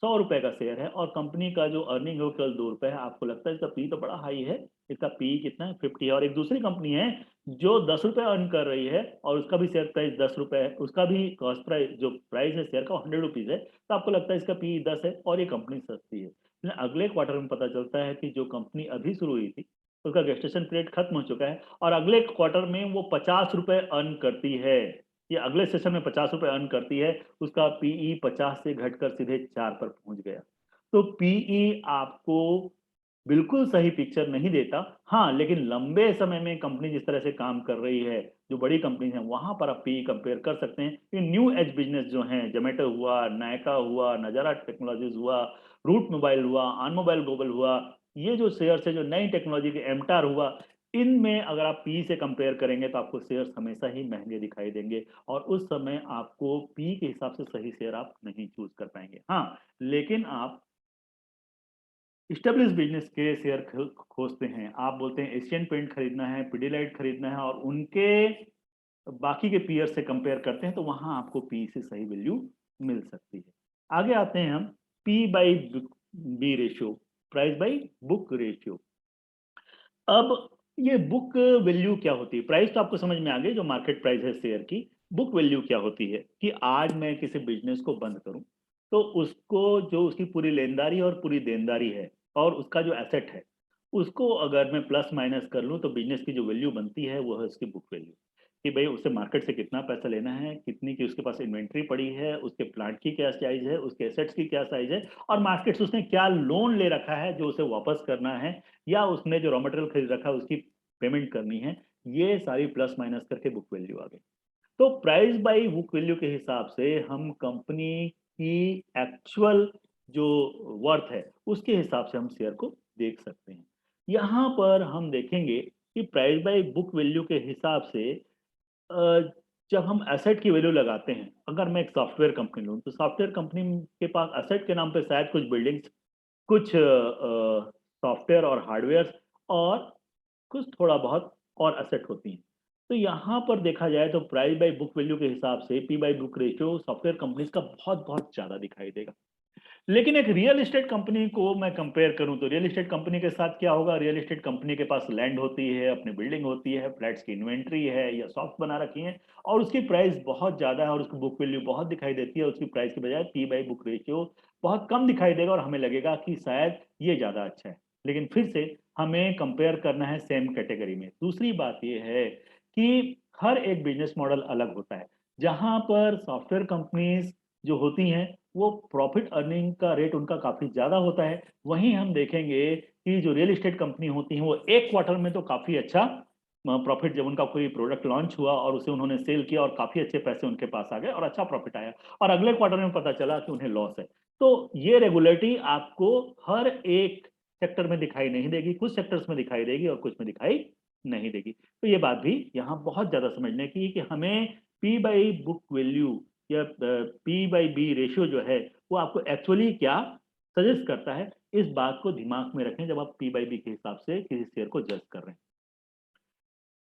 100 रुपए का शेयर है और कंपनी का जो अर्निंग है वो केवल 2 रुपए है, आपको लगता है इसका पी तो बड़ा हाई है, इसका पी कितना है 50 है, और एक दूसरी कंपनी है जो 10 रुपए अर्न कर रही है और उसका भी शेयर प्राइस 10 रुपए है, उसका भी कॉस्ट प्राइस जो प्राइस है शेयर का 100 रुपीज है, तो आपको लगता है इसका पी 10 है और ये कंपनी सस्ती है। लेकिन अगले क्वार्टर में पता चलता है कि जो कंपनी अभी शुरू हुई थी उसका गेस्टेशन पीरियड खत्म हो चुका है और अगले क्वार्टर में वो 50 रुपए अर्न करती है, ये अगले सेशन में 50 रुपए अर्न करती है, उसका पीई 50 से घटकर सीधे 4 पर पहुंच गया। तो पीई आपको बिल्कुल सही पिक्चर नहीं देता, हाँ, लेकिन लंबे समय में कंपनी जिस तरह से काम कर रही है, जो बड़ी कंपनी है वहां पर आप पीई कंपेयर कर सकते हैं। ये न्यू एज बिजनेस जो हैं, जोमेटो हुआ, नायका हुआ, नजारा टेक्नोलॉजीज हुआ, रूट मोबाइल हुआ, आन मोबाइल ग्लोबल हुआ, ये जो शेयर है जो नई टेक्नोलॉजी के एमटार हुआ, इनमें अगर आप पी से कंपेयर करेंगे तो आपको शेयर्स हमेशा ही महंगे दिखाई देंगे और उस समय आपको पी के हिसाब से सही शेयर आप नहीं चूज कर पाएंगे। हाँ, लेकिन आप स्टेब्लिश बिजनेस के शेयर खोजते हैं, आप बोलते हैं एशियन पेंट खरीदना है, पिडिलाइट खरीदना है और उनके बाकी के पीयर से कंपेयर करते हैं, तो वहां आपको पी से सही वैल्यू मिल सकती है। आगे आते हैं हम P by B ratio, price by book ratio. अब ये बुक वैल्यू क्या होती है? प्राइस तो आपको समझ में आ गई, जो मार्केट प्राइस है शेयर की। बुक वैल्यू क्या होती है कि आज मैं किसी बिजनेस को बंद करूं तो उसको, जो उसकी पूरी लेनदारी और पूरी देनदारी है और उसका जो एसेट है, उसको अगर मैं प्लस माइनस कर लूं तो बिजनेस की जो वैल्यू बनती है वो है उसकी बुक वैल्यू। कि भाई उसे मार्केट से कितना पैसा लेना है, कितनी की उसके पास इन्वेंट्री पड़ी है, उसके प्लांट की क्या साइज है, उसके एसेट्स की क्या साइज है, और मार्केट से उसने क्या लोन ले रखा है जो उसे वापस करना है, या उसने जो रॉ मटेरियल खरीद रखा है उसकी पेमेंट करनी है। ये सारी प्लस माइनस करके बुक वैल्यू आ गई। तो प्राइस बाई बुक वैल्यू के हिसाब से हम कंपनी की एक्चुअल जो वर्थ है उसके हिसाब से हम शेयर को देख सकते हैं। यहाँ पर हम देखेंगे कि प्राइस बाई बुक वैल्यू के हिसाब से जब हम एसेट की वैल्यू लगाते हैं, अगर मैं एक सॉफ्टवेयर कंपनी लूँ तो सॉफ्टवेयर कंपनी के पास एसेट के नाम पे शायद कुछ बिल्डिंग्स, कुछ सॉफ्टवेयर और हार्डवेयर और कुछ थोड़ा बहुत और एसेट होती हैं। तो यहाँ पर देखा जाए तो प्राइस बाई बुक वैल्यू के हिसाब से P by book ratio software companies का बहुत बहुत ज़्यादा दिखाई देगा। लेकिन एक रियल एस्टेट कंपनी को मैं कंपेयर करूं तो रियल एस्टेट कंपनी के साथ क्या होगा? रियल एस्टेट कंपनी के पास लैंड होती है, अपनी बिल्डिंग होती है, फ्लैट्स की इन्वेंट्री है या शॉप्स बना रखी हैं और उसकी प्राइस बहुत ज़्यादा है और उसकी बुक वैल्यू बहुत दिखाई देती है। उसकी प्राइस की बजाय पी बाई बुक रेशियो बहुत कम दिखाई देगा और हमें लगेगा कि शायद ये ज़्यादा अच्छा है। लेकिन फिर से हमें कंपेयर करना है सेम कैटेगरी में। दूसरी बात यह है कि हर एक बिजनेस मॉडल अलग होता है। जहाँ पर सॉफ्टवेयर कंपनीज जो होती हैं वो प्रॉफिट अर्निंग का रेट उनका काफ़ी ज़्यादा होता है। वहीं हम देखेंगे कि जो रियल एस्टेट कंपनी होती हैं वो एक क्वार्टर में तो काफ़ी अच्छा प्रॉफिट, जब उनका कोई प्रोडक्ट लॉन्च हुआ और उसे उन्होंने सेल किया और काफ़ी अच्छे पैसे उनके पास आ गए और अच्छा प्रॉफिट आया, और अगले क्वार्टर में पता चला कि उन्हें लॉस है। तो ये रेगुलेटरी आपको हर एक सेक्टर में दिखाई नहीं देगी, कुछ सेक्टर्स में दिखाई देगी और कुछ में दिखाई नहीं देगी। तो ये बात भी यहाँ बहुत ज़्यादा समझने की कि हमें पी बाई बुक वैल्यू या पी बाई बी रेशियो जो है वो आपको एक्चुअली क्या सजेस्ट करता है, इस बात को दिमाग में रखें जब आप पी बाई बी के हिसाब से किसी शेयर को जज कर रहे हैं।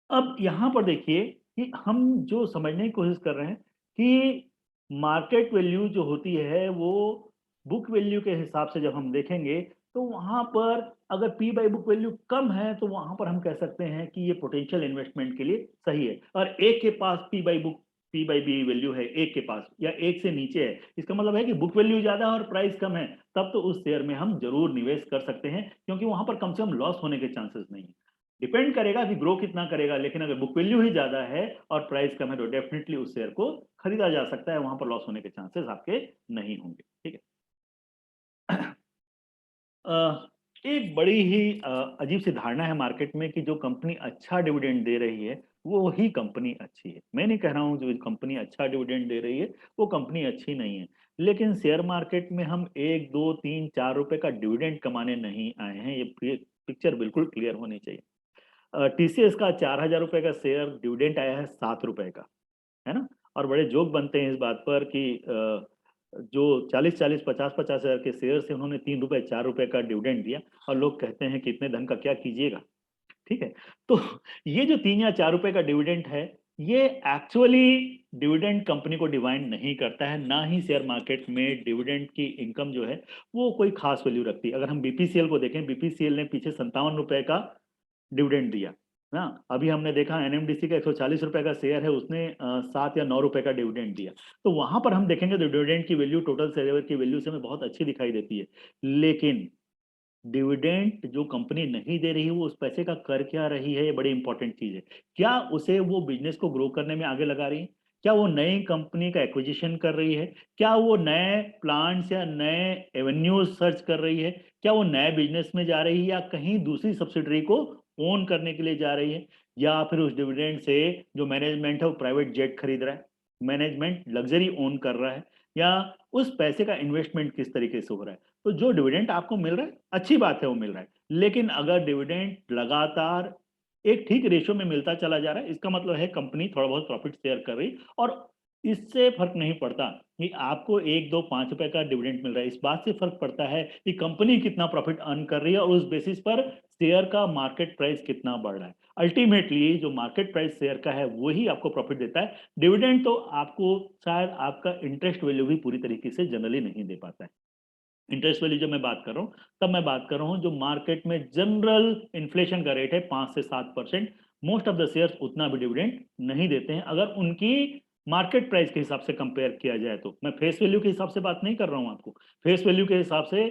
अब यहाँ पर देखिए कि हम जो समझने की कोशिश कर रहे हैं कि मार्केट वैल्यू जो होती है वो बुक वैल्यू के हिसाब से जब हम देखेंगे तो वहां पर अगर पी बाई बुक वैल्यू कम है तो वहां पर हम कह सकते हैं कि ये पोटेंशियल इन्वेस्टमेंट के लिए सही है, और एक के पास पी बाई बी वैल्यू है, एक के पास या एक से नीचे है, इसका मतलब है कि बुक वैल्यू ज्यादा है और प्राइस कम है, तब तो उस शेयर में हम जरूर निवेश कर सकते हैं क्योंकि वहां पर कम से कम लॉस होने के चांसेस नहीं है। डिपेंड करेगा कि ग्रो कितना करेगा, लेकिन अगर बुक वैल्यू ही ज्यादा है और प्राइस कम है तो डेफिनेटली उस शेयर को खरीदा जा सकता है, वहां पर लॉस होने के चांसेस आपके नहीं होंगे। ठीक है। अ, एक बड़ी ही अजीब सी धारणा है मार्केट में कि जो कंपनी अच्छा डिविडेंड दे रही है वो ही कंपनी अच्छी है। मैं नहीं कह रहा हूँ जो कंपनी अच्छा डिविडेंड दे रही है वो कंपनी अच्छी नहीं है, लेकिन शेयर मार्केट में हम 1 2 3 4 रुपए का डिविडेंड कमाने नहीं आए हैं, ये पिक्चर बिल्कुल क्लियर होनी चाहिए। टीसीएस का 4,000 रुपए का शेयर डिविडेंड आया है 7 रुपए का, है ना? और बड़े जोक बनते हैं इस बात पर कि जो 40 40 50 50 हजार के शेयर से उन्होंने 3 रुपए 4 रुपए का डिविडेंड दिया और लोग कहते हैं कि इतने धन का क्या कीजिएगा। ठीक है। तो ये जो 3 या 4 रुपए का डिविडेंड है, ये एक्चुअली डिविडेंड कंपनी को डिवाइन नहीं करता है, ना ही शेयर मार्केट में डिविडेंड की इनकम जो है वो कोई खास वैल्यू रखती है। अगर हम बीपीसीएल को देखें, बीपीसीएल ने पीछे 57 रुपए का डिविडेंड दिया ना। अभी हमने देखा एनएमडीसी का 140 रुपए का शेयर है, उसने 7 या 9 रुपए का डिविडेंड दिया। तो वहां पर हम देखेंगे तो डिविडेंड की वैल्यू टोटल शेयर की वैल्यू से हमें बहुत अच्छी दिखाई देती है। लेकिन डिविडेंड जो कंपनी नहीं दे रही है वो उस पैसे का कर क्या रही है, ये बड़ी इंपॉर्टेंट चीज है। क्या उसे वो बिजनेस को ग्रो करने में आगे लगा रही है? क्या वो नई कंपनी का एक्विजिशन कर रही है? क्या वो नए प्लांट्स या नए एवेन्यूज सर्च कर रही है? क्या वो नए बिजनेस में जा रही है या कहीं दूसरी सब्सिडरी को ओन करने के लिए जा रही है? या फिर उस डिविडेंड से जो मैनेजमेंट है वो प्राइवेट जेट खरीद रहा है, मैनेजमेंट लग्जरी ओन कर रहा है, या उस पैसे का इन्वेस्टमेंट किस तरीके से हो रहा है? तो जो डिविडेंड आपको मिल रहा है अच्छी बात है, वो मिल रहा है। लेकिन अगर डिविडेंड लगातार एक ठीक रेशियो में मिलता चला जा रहा है, इसका मतलब है कंपनी थोड़ा बहुत प्रॉफिट शेयर कर रही। और इससे फर्क नहीं पड़ता कि आपको 1 2 5 रुपए का डिविडेंड मिल रहा है, इस बात से फर्क पड़ता है कि कंपनी कितना प्रॉफिट अर्न कर रही है और उस बेसिस पर शेयर का मार्केट प्राइस कितना बढ़ रहा है। अल्टीमेटली जो मार्केट प्राइस शेयर का है वही आपको प्रॉफिट देता है। डिविडेंड तो आपको शायद आपका इंटरेस्ट वैल्यू भी पूरी तरीके से जनरली नहीं दे पाता है। इंटरेस्ट वैल्यू जब मैं बात कर रहा हूँ तब मैं बात कर रहा हूँ जो मार्केट में जनरल इन्फ्लेशन का रेट है 5 से 7%। मोस्ट ऑफ द शेयर्स उतना भी डिविडेंड नहीं देते हैं अगर उनकी मार्केट प्राइस के हिसाब से कंपेयर किया जाए। तो मैं फेस वैल्यू के हिसाब से बात नहीं कर रहा हूँ आपको। फेस वैल्यू के हिसाब से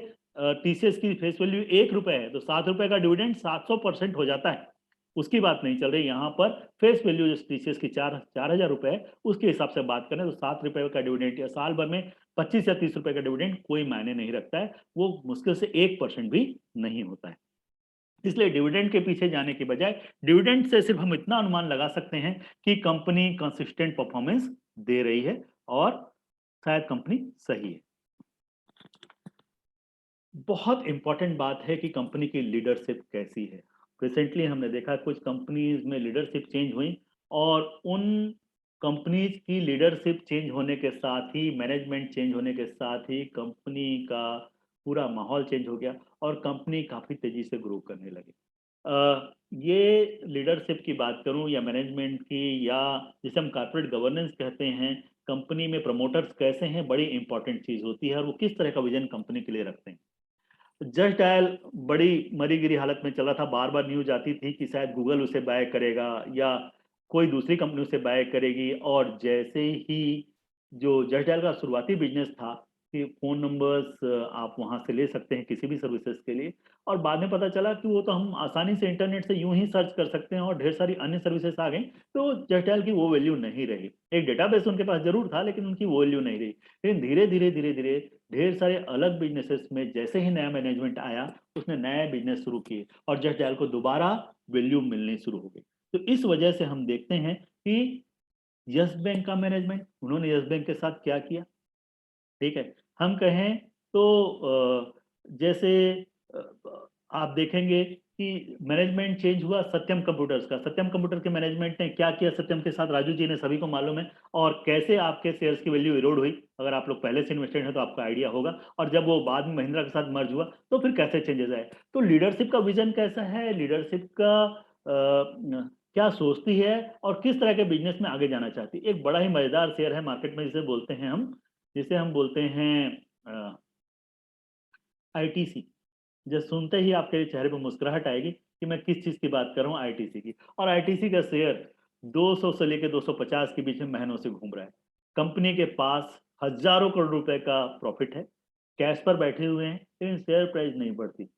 टीसीएस की फेस वैल्यू 1 रुपए है, तो 7 रुपए का डिविडेंड 700% हो जाता है। उसकी बात नहीं चल रही यहाँ पर। फेस वैल्यू जो टीसीएस की 4,000 रुपए है उसके हिसाब से बात करें तो 7 रुपए का डिविडेंड या साल भर में 25 या 30 रुपए का डिविडेंड कोई मायने नहीं रखता है, वो मुश्किल से 1% भी नहीं होता है। इसलिए डिविडेंड के पीछे जाने के बजाय डिविडेंड से सिर्फ हम इतना अनुमान लगा सकते हैं कि कंपनी कंसिस्टेंट परफॉर्मेंस दे रही है और शायद कंपनी सही है। बहुत इंपॉर्टेंट बात है कि कंपनी की लीडरशिप कैसी है। रिसेंटली हमने देखा कुछ कंपनीज में लीडरशिप चेंज हुई और उन कंपनीज की लीडरशिप चेंज होने के साथ ही, मैनेजमेंट चेंज होने के साथ ही कंपनी का पूरा माहौल चेंज हो गया और कंपनी काफ़ी तेजी से ग्रो करने लगी। ये लीडरशिप की बात करूं या मैनेजमेंट की, या जिसे हम कॉर्पोरेट गवर्नेंस कहते हैं, कंपनी में प्रमोटर्स कैसे हैं, बड़ी इंपॉर्टेंट चीज़ होती है और वो किस तरह का विजन कंपनी के लिए रखते हैं। जस्ट डायल बड़ी मरी गिरी हालत में चला था, बार बार न्यूज आती थी कि शायद गूगल उसे बाय करेगा या कोई दूसरी कंपनी उसे बाय करेगी। और जैसे ही जो जस्ट डायल का शुरुआती बिजनेस था कि फोन नंबर्स आप वहां से ले सकते हैं किसी भी सर्विसेज के लिए, और बाद में पता चला कि वो तो हम आसानी से इंटरनेट से यूं ही सर्च कर सकते हैं और ढेर सारी अन्य सर्विसेज आ गई। तो जस्ट डायल की वो वैल्यू नहीं रही। एक डेटाबेस उनके पास जरूर था लेकिन उनकी वो वैल्यू नहीं रही। लेकिन धीरे धीरे धीरे धीरे ढेर सारे अलग बिजनेसेस में जैसे ही नया मैनेजमेंट आया उसने नए बिजनेस शुरू किए और जस्ट डायल को दोबारा वैल्यू मिलनी शुरू हो गई। तो इस वजह से हम देखते हैं कि यस बैंक का मैनेजमेंट, उन्होंने यस बैंक के साथ क्या किया। ठीक है, हम कहें तो जैसे आप देखेंगे कि मैनेजमेंट चेंज हुआ सत्यम कंप्यूटर्स का। सत्यम कंप्यूटर के मैनेजमेंट ने क्या किया सत्यम के साथ, राजू जी ने, सभी को मालूम है। और कैसे आपके शेयर्स की वैल्यू इरोड हुई, अगर आप लोग पहले से इन्वेस्टेड हैं तो आपका आइडिया होगा। और जब वो बाद में महिंद्रा के साथ मर्ज हुआ तो फिर कैसे चेंजेस आए। तो लीडरशिप का विजन कैसा है, लीडरशिप का क्या सोचती है और किस तरह के बिजनेस में आगे जाना चाहती है। एक बड़ा ही मजेदार शेयर है मार्केट में जिसे हम बोलते हैं आईटीसी। जब सुनते ही आपके चेहरे पर मुस्कुराहट आएगी कि मैं किस चीज की बात कर रहा हूँ, आईटीसी की। और आईटीसी का शेयर 200 से लेकर 250 के बीच में महीनों से घूम रहा है। कंपनी के पास हजारों करोड़ रुपए का प्रॉफिट है, कैश पर बैठे हुए हैं, लेकिन शेयर प्राइस नहीं बढ़ती।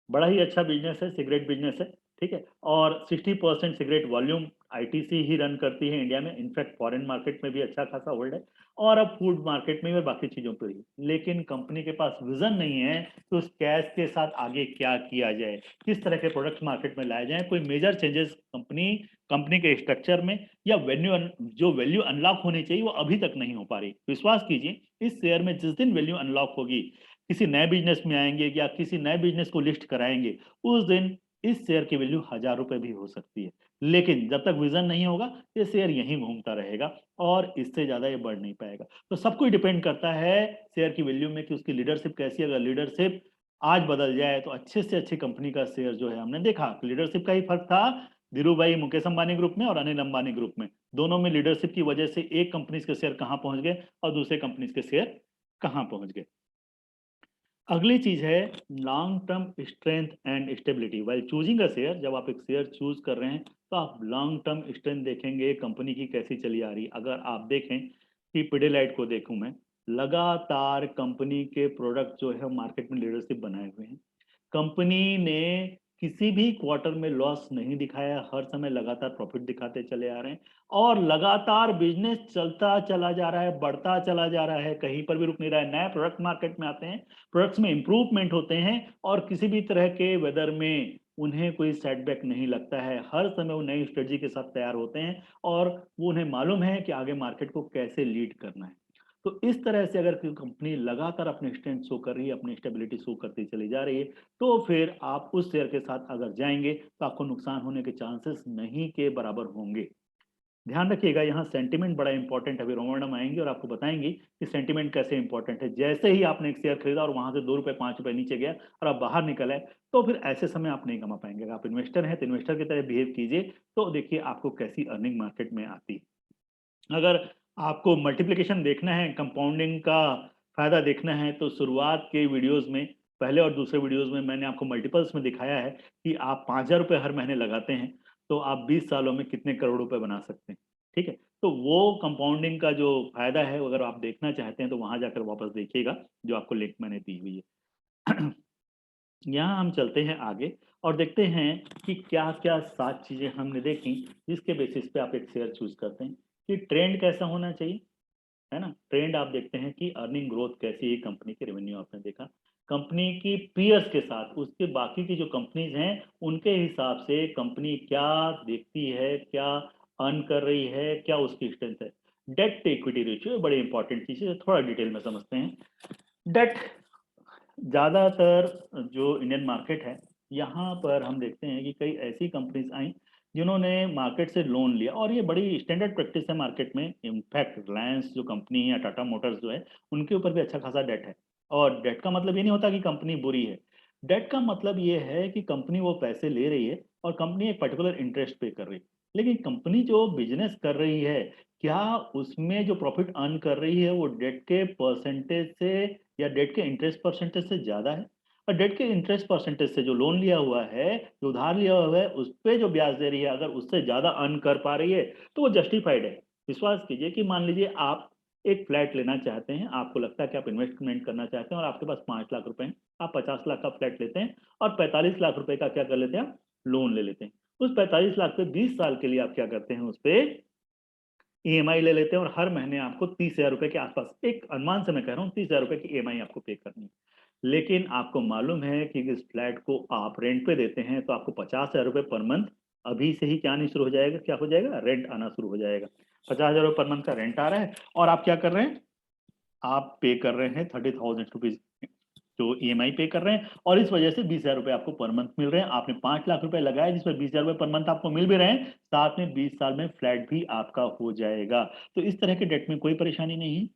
बड़ा ही अच्छा बिजनेस है, सिगरेट बिजनेस है। ठीक है, और 60% सिगरेट वॉल्यूम आईटीसी ही रन करती है इंडिया में। इनफैक्ट फॉरेन मार्केट में भी अच्छा खासा होल्ड है और अब फूड मार्केट में भी और बाकी चीजों पर भी। लेकिन कंपनी के पास विजन नहीं है तो उस कैश के साथ आगे क्या किया जाए, किस तरह के प्रोडक्ट्स मार्केट में लाए जाए, कोई मेजर चेंजेस कंपनी कंपनी के स्ट्रक्चर में या जो वैल्यू अनलॉक होनी चाहिए वो अभी तक नहीं हो पा रही। विश्वास कीजिए, इस शेयर में जिस दिन वैल्यू अनलॉक होगी, किसी नए बिजनेस में आएंगे या किसी नए बिजनेस को लिस्ट कराएंगे, उस दिन इस शेयर की वैल्यू 1,000 रुपए भी हो सकती है। लेकिन जब तक विजन नहीं होगा ये शेयर यहीं घूमता रहेगा और इससे ज्यादा ये बढ़ नहीं पाएगा। तो सब कुछ डिपेंड करता है शेयर की वैल्यू में कि उसकी लीडरशिप कैसी है। अगर लीडरशिप आज बदल जाए तो अच्छे से अच्छी कंपनी का शेयर जो है हमने देखा लीडरशिप का ही फर्क था। धीरू भाई मुकेश अंबानी ग्रुप में और अनिल अंबानी ग्रुप में, दोनों में लीडरशिप की वजह से एक कंपनी के शेयर कहाँ पहुंच गए और दूसरे कंपनी के शेयर कहाँ पहुंच गए। अगली चीज है long term strength and stability while choosing a share. जब आप एक शेयर चूज कर रहे हैं तो आप लॉन्ग टर्म स्ट्रेंथ देखेंगे कंपनी की कैसी चली आ रही। अगर आप देखें कि पिडिलाइट को देखूं मैं, लगातार कंपनी के प्रोडक्ट जो है मार्केट में लीडरशिप बनाए हुए हैं। कंपनी ने किसी भी क्वार्टर में लॉस नहीं दिखाया, हर समय लगातार प्रॉफिट दिखाते चले आ रहे हैं और लगातार बिजनेस चलता चला जा रहा है, बढ़ता चला जा रहा है, कहीं पर भी रुक नहीं रहा है। नए प्रोडक्ट मार्केट में आते हैं, प्रोडक्ट्स में इंप्रूवमेंट होते हैं और किसी भी तरह के वेदर में उन्हें कोई सेटबैक नहीं लगता है। हर समय वो नई स्ट्रेटजी के साथ तैयार होते हैं और वो उन्हें मालूम है कि आगे मार्केट को कैसे लीड करना है। तो इस तरह से अगर कोई कंपनी लगातार अपनी स्ट्रेंथ शो कर रही है, अपनी स्टेबिलिटी शो करती चली जा रही है, तो फिर आप उस शेयर के साथ अगर जाएंगे तो आपको नुकसान होने के चांसेस नहीं के बराबर होंगे। ध्यान रखिएगा, यहाँ सेंटिमेंट बड़ा इंपॉर्टेंट है। अभी रोमा मैडम आएंगे और आपको बताएंगे कि सेंटिमेंट कैसे इंपॉर्टेंट है। जैसे ही आपने एक शेयर खरीदा और वहां से 2 रुपए 5 रुपए नीचे गया और आप बाहर निकल आए, तो फिर ऐसे समय आप नहीं कमा पाएंगे। अगर आप इन्वेस्टर हैं तो इन्वेस्टर की तरह बिहेव कीजिए, तो देखिए आपको कैसी अर्निंग मार्केट में आती है। अगर आपको मल्टीप्लिकेशन देखना है, कंपाउंडिंग का फायदा देखना है, तो शुरुआत के वीडियोस में, पहले और दूसरे वीडियोस में मैंने आपको मल्टीपल्स में दिखाया है कि आप 5,000 रुपये हर महीने लगाते हैं तो आप 20 सालों में कितने करोड़ रुपए बना सकते हैं। ठीक है, तो वो कंपाउंडिंग का जो फायदा है, अगर आप देखना चाहते हैं तो वहां जाकर वापस देखिएगा, जो आपको लिंक मैंने दी हुई है। यहाँ हम चलते हैं आगे और देखते हैं कि क्या क्या 7 चीजें हमने देखी जिसके बेसिस पे आप एक शेयर चूज करते हैं। कि ट्रेंड कैसा होना चाहिए, है ना। ट्रेंड आप देखते हैं कि अर्निंग ग्रोथ कैसी है, कंपनी की रेवेन्यू आपने देखा, कंपनी की पीयर्स के साथ उसके बाकी की जो कंपनीज हैं उनके हिसाब से कंपनी क्या देखती है, क्या अर्न कर रही है, क्या उसकी स्ट्रेंथ है। डेट टू इक्विटी रेशियो बड़ी इंपॉर्टेंट चीज है, थोड़ा डिटेल में समझते हैं। डेट, ज्यादातर जो इंडियन मार्केट है यहाँ पर हम देखते हैं कि कई ऐसी कंपनीज आई जिन्होंने मार्केट से लोन लिया और ये बड़ी स्टैंडर्ड प्रैक्टिस है मार्केट में। इनफैक्ट रिलायंस जो कंपनी है या टाटा मोटर्स जो है, उनके ऊपर भी अच्छा खासा डेट है। और डेट का मतलब ये नहीं होता कि कंपनी बुरी है। डेट का मतलब ये है कि कंपनी वो पैसे ले रही है और कंपनी एक पर्टिकुलर इंटरेस्ट पे कर रही है। लेकिन कंपनी जो बिजनेस कर रही है, क्या उसमें जो प्रॉफिट अर्न कर रही है वो डेट के परसेंटेज से या डेट के इंटरेस्ट परसेंटेज से ज्यादा है। और डेट के इंटरेस्ट परसेंटेज से जो लोन लिया हुआ है, जो उधार लिया हुआ है, उस पे जो ब्याज दे रही है, अगर उससे ज्यादा अर्न कर पा रही है तो वो जस्टिफाइड है। विश्वास कीजिए कि मान लीजिए आप एक फ्लैट लेना चाहते हैं, आपको लगता है कि आप इन्वेस्टमेंट करना चाहते हैं और आपके पास 5 लाख रुपए हैं, आप 50 लाख का फ्लैट लेते हैं और 45 लाख रुपए का क्या कर लेते हैं, आप लोन ले लेते हैं। उस 45 लाख पे 20 साल के लिए आप क्या करते हैं, उस पे ईएमआई ले लेते हैं और हर महीने आपको 30,000 रुपए के आसपास, एक अनुमान से मैं कह रहा हूँ, 30,000 रुपए की ईएमआई आपको पे करनी है। लेकिन आपको मालूम है कि इस फ्लैट को आप रेंट पे देते हैं तो आपको 50,000 रुपये पर मंथ अभी से ही क्या नहीं शुरू हो जाएगा, क्या हो जाएगा, रेंट आना शुरू हो जाएगा। 50,000 रुपये पर मंथ का रेंट आ रहा है और आप क्या कर रहे हैं, आप पे कर रहे हैं 30,000 रुपीज जो ईएमआई पे कर रहे हैं और इस वजह से 20,000 रुपये आपको पर मंथ मिल रहे हैं। आपने 5 लाख रुपए लगाए जिसमें 20,000 रुपये पर मंथ आपको मिल भी रहे हैं, साथ में 20 साल में फ्लैट भी आपका हो जाएगा। तो इस तरह के डेट में कोई परेशानी नहीं है,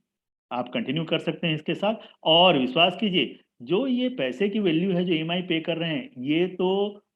आप कंटिन्यू कर सकते हैं इसके साथ। और विश्वास कीजिए, जो ये पैसे की वैल्यू है जो ईएमआई पे कर रहे हैं, ये तो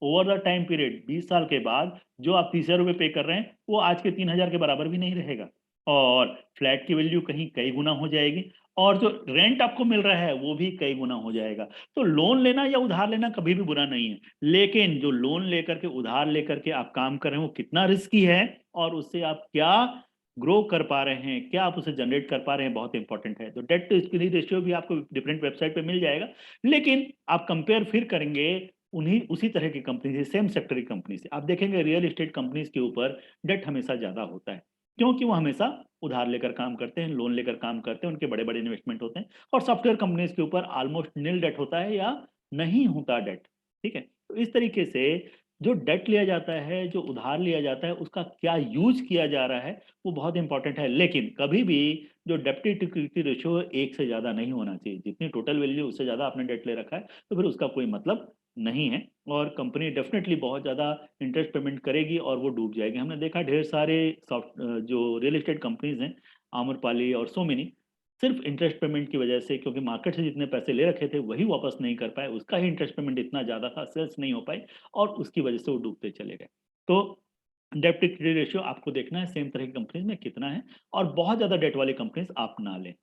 ओवर द टाइम पीरियड 20 साल के बाद जो आप 30,000 रुपये पे कर रहे हैं वो आज के 3,000 के बराबर भी नहीं रहेगा। और फ्लैट की वैल्यू कहीं कई गुना हो जाएगी और जो रेंट आपको मिल रहा है वो भी कई गुना हो जाएगा। तो लोन लेना या उधार लेना कभी भी बुरा नहीं है, लेकिन जो लोन लेकर के उधार लेकर के आप काम कर रहे हैं वो कितना रिस्की है और उससे आप क्या ग्रो कर पा रहे हैं, क्या आप उसे जनरेट कर पा रहे हैं, बहुत इंपॉर्टेंट है। तो डेट टू इक्विटी रेशियो भी आपको डिफरेंट वेबसाइट पे मिल जाएगा, लेकिन आप कंपेयर फिर करेंगे उन्हीं उसी तरह की कंपनी से, सेम सेक्टर की कंपनी से, आप देखेंगे रियल एस्टेट कंपनीज के ऊपर डेट हमेशा ज्यादा होता है, क्योंकि वो हमेशा उधार लेकर काम करते हैं, लोन लेकर काम करते हैं, उनके बड़े बड़े इन्वेस्टमेंट होते हैं। और सॉफ्टवेयर कंपनीज के ऊपर ऑलमोस्ट नील डेट होता है या नहीं होता डेट। ठीक है, तो इस तरीके से जो डेट लिया जाता है, जो उधार लिया जाता है, उसका क्या यूज किया जा रहा है वो बहुत इंपॉर्टेंट है। लेकिन कभी भी जो डेप्ट टू इक्विटी रेशियो एक से ज्यादा नहीं होना चाहिए। जितनी टोटल वैल्यू उससे ज्यादा आपने डेट ले रखा है तो फिर उसका कोई मतलब नहीं है और कंपनी डेफिनेटली बहुत ज्यादा इंटरेस्ट पेमेंट करेगी और वो डूब जाएगी। हमने देखा ढेर सारे सॉफ्ट जो रियल एस्टेट कंपनीज हैं, आम्रपाली और सो मेनी, सिर्फ इंटरेस्ट पेमेंट की वजह से, क्योंकि मार्केट से जितने पैसे ले रखे थे वही वापस नहीं कर पाए, उसका ही इंटरेस्ट पेमेंट इतना ज़्यादा था, सेल्स नहीं हो पाई और उसकी वजह से वो डूबते चले गए। तो डेब्ट इक्विटी रेशियो आपको देखना है सेम तरह की कंपनीज में कितना है, और बहुत ज़्यादा डेट वाली कंपनीज आप ना लें।